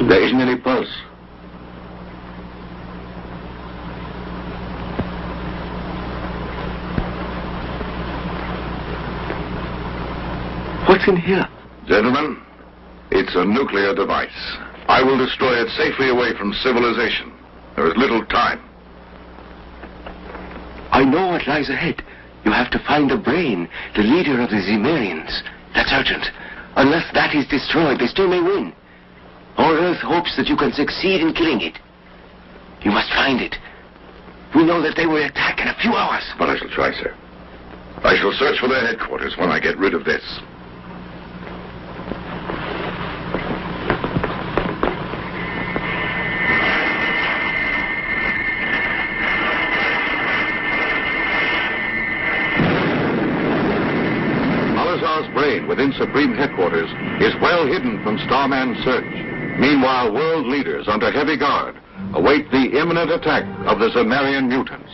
There isn't any pulse. What's in here? Gentlemen, it's a nuclear device. I will destroy it safely away from civilization. There is little time. I know what lies ahead. You have to find the brain, the leader of the Zemarians. That's urgent. Unless that is destroyed, they still may win. Our Earth hopes that you can succeed in killing it. You must find it. We know that they will attack in a few hours. But I shall try, sir. I shall search for their headquarters when I get rid of this. Salazar's brain within Supreme Headquarters is well hidden from Starman's search. Meanwhile, world leaders under heavy guard await the imminent attack of the Zemarian mutants.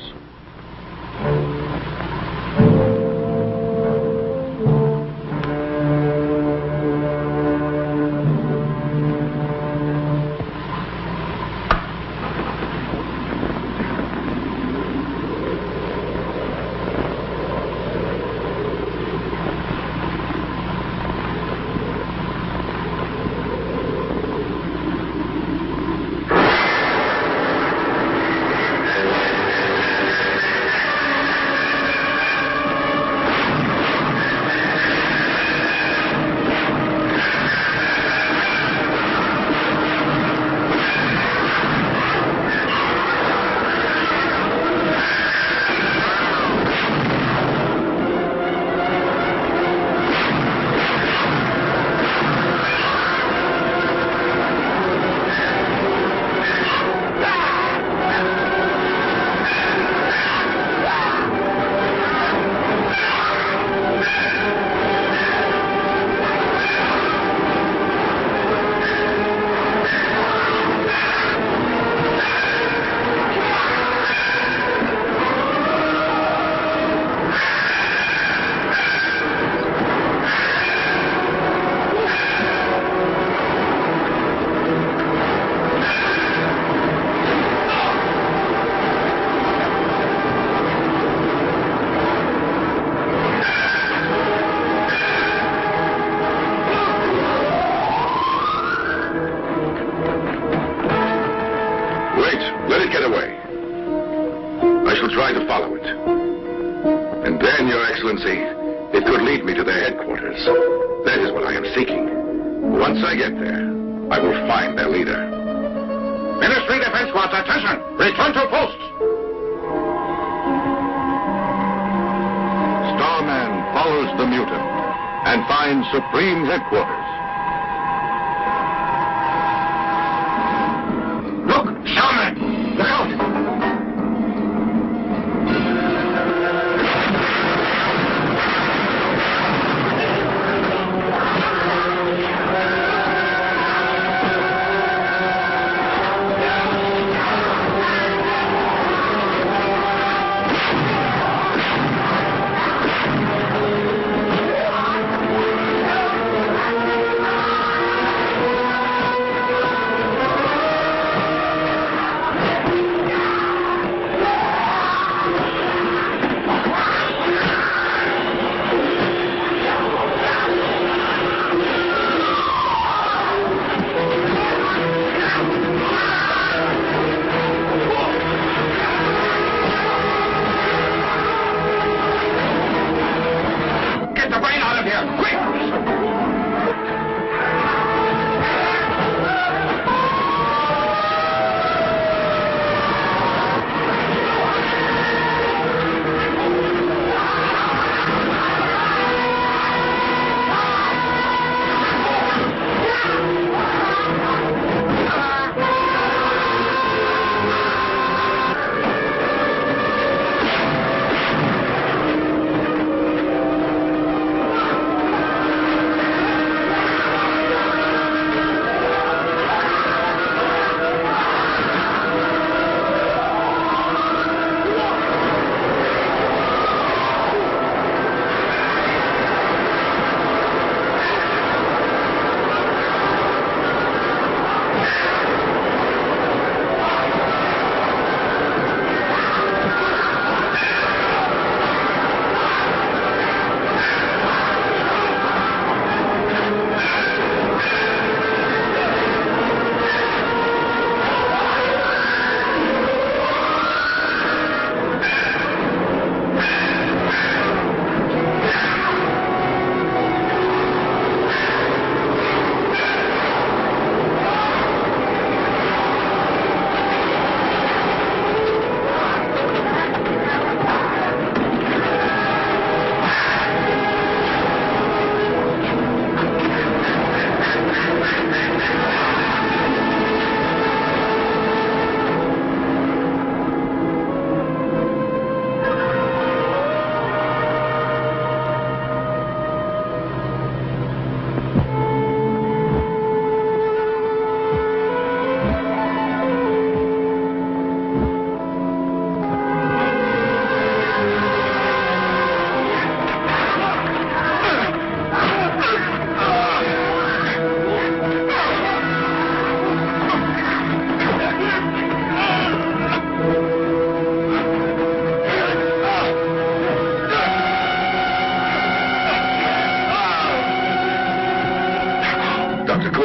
It could lead me to their headquarters. That is what I am seeking. Once I get there, I will find their leader. Ministry Defense Squad, attention! Return to post! Starman follows the mutant and finds Supreme Headquarters. Look! Starman! Look out!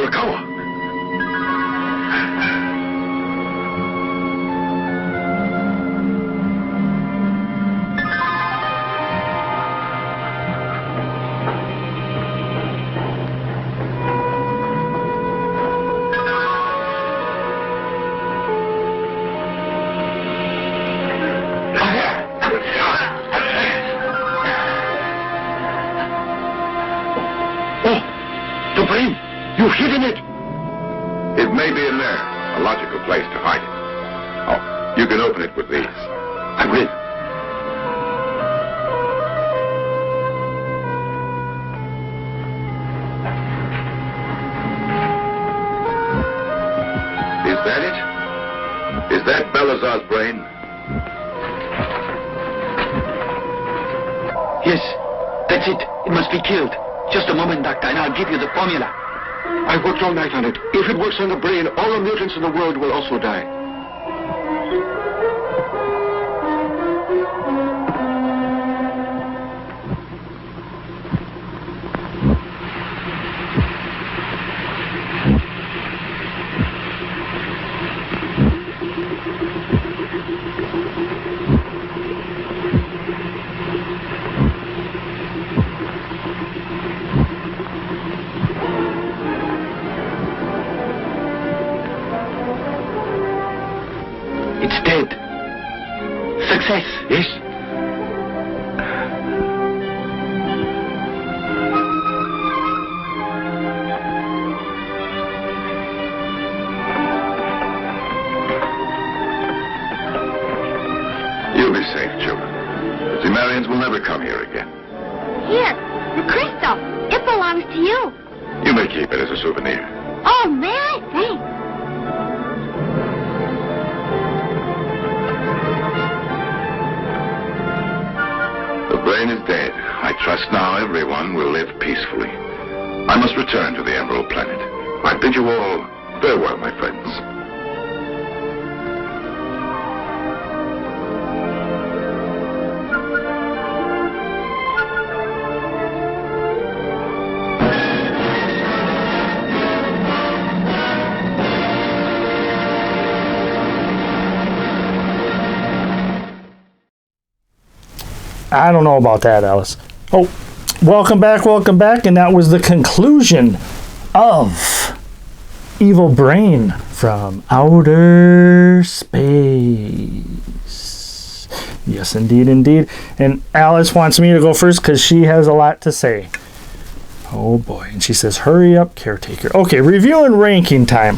recover. The brain! You've hidden it! It may be in there. A logical place to hide it. Oh, you can open it with these. I will. Is that it? Is that Balazar's brain? Yes, that's it. It must be killed. Just a moment, Doctor, and I'll give you the formula. I worked all night on it. If it works on the brain, all the mutants in the world will also die. It's dead. Success. Yes? You'll be safe, children. The Marians will never come here again. Here, the crystal. It belongs to you. You may keep it as a souvenir. Oh, may I? Thanks. The brain is dead. I trust now everyone will live peacefully. I must return to the Emerald Planet. I bid you all farewell, my friends. I don't know about that, Alice. Oh, welcome back, and that was the conclusion of Evil Brain from Outer Space. Yes, indeed. And Alice wants me to go first because she has a lot to say. Oh boy, and she says, hurry up, Caretaker. Okay, review and ranking time.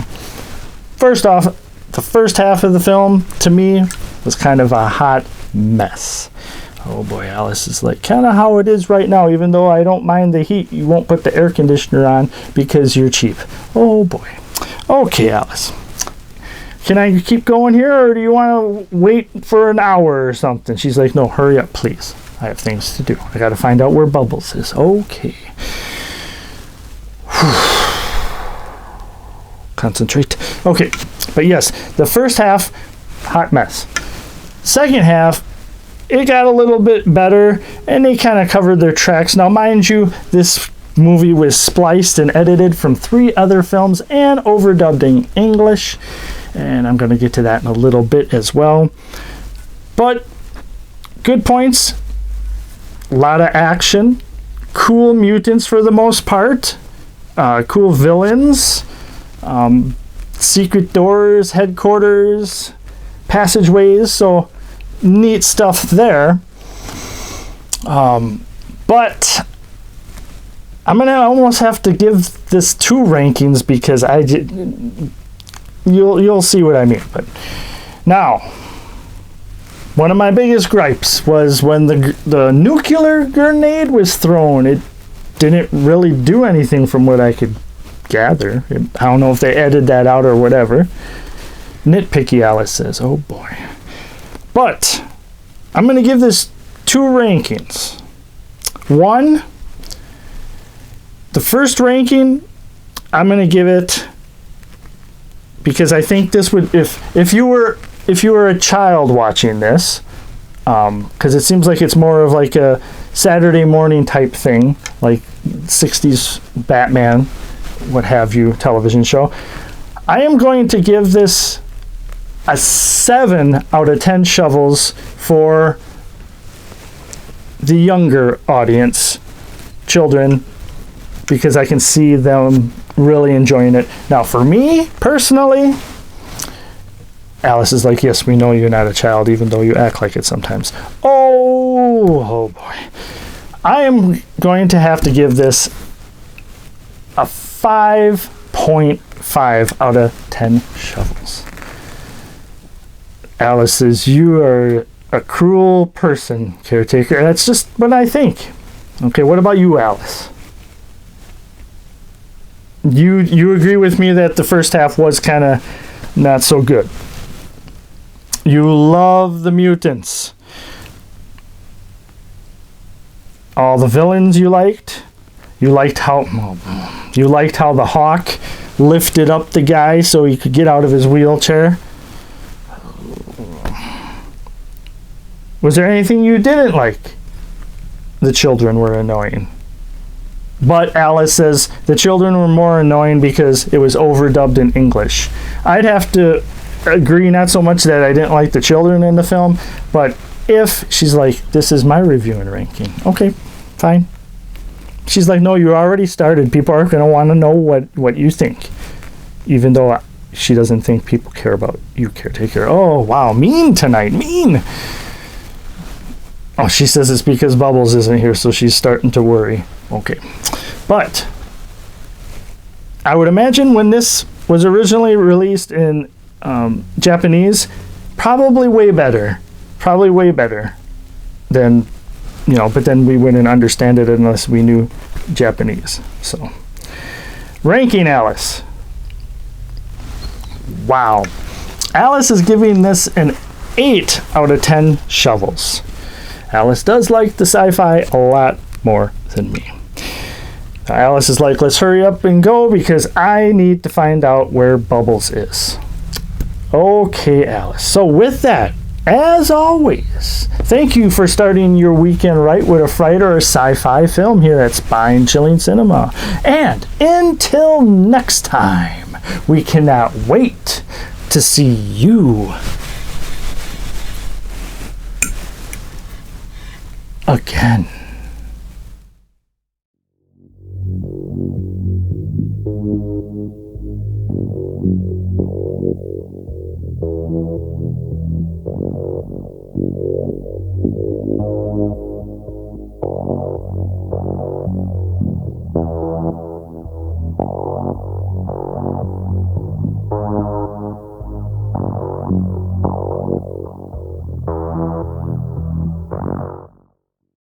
First off, the first half of the film, to me, was kind of a hot mess. Oh boy, Alice is like, kind of how it is right now, even though I don't mind the heat, you won't put the air conditioner on because you're cheap. Oh boy. Okay, Alice. Can I keep going here, or do you want to wait for an hour or something? She's like, no, hurry up, please. I have things to do. I got to find out where Bubbles is. Okay. Concentrate. Okay, but yes, the first half, hot mess. Second half, it got a little bit better, and they kind of covered their tracks. Now, mind you, this movie was spliced and edited from 3 other films and overdubbed in English, and I'm going to get to that in a little bit as well. But good points, a lot of action, cool mutants for the most part, cool villains, secret doors, headquarters, passageways, so neat stuff there. But I'm gonna almost have to give this 2 rankings because you'll see what I mean. But now, one of my biggest gripes was when the nuclear grenade was thrown. It didn't really do anything from what I could gather. I don't know if they edited that out or whatever. Nitpicky, Alice says. Oh boy. But I'm going to give this 2 rankings. 1, the first ranking, I'm going to give it because I think this would, if you were a child watching this, because it seems like it's more of like a Saturday morning type thing, like 60s Batman, what have you television show. I am going to give this a 7 out of 10 shovels for the younger audience, children, because I can see them really enjoying it. Now, for me, personally, Alice is like, yes, we know you're not a child, even though you act like it sometimes. Oh boy. I am going to have to give this a 5.5 out of 10 shovels. Alice says, you are a cruel person, Caretaker. That's just what I think. Okay, what about you, Alice? You agree with me that the first half was kind of not so good. You love the mutants. All the villains you liked. You liked how the Hawk lifted up the guy so he could get out of his wheelchair. Was there anything you didn't like? The children were annoying. But Alice says the children were more annoying because it was overdubbed in English. I'd have to agree, not so much that I didn't like the children in the film, but if she's like, this is my review and ranking. Okay, fine. She's like, no, you already started. People are going to want to know what you think. Even though she doesn't think people care about you, Caretaker. Oh, wow, mean tonight, mean. Oh, she says it's because Bubbles isn't here, so she's starting to worry. Okay. But I would imagine when this was originally released in Japanese, probably way better than, but then we wouldn't understand it unless we knew Japanese. So, ranking Alice. Wow. Alice is giving this an 8 out of 10 shovels. Alice does like the sci-fi a lot more than me. Now, Alice is like, let's hurry up and go because I need to find out where Bubbles is. Okay, Alice. So with that, as always, thank you for starting your weekend right with a fright or a sci-fi film here at Spine Chilling Cinema. And until next time, we cannot wait to see you again.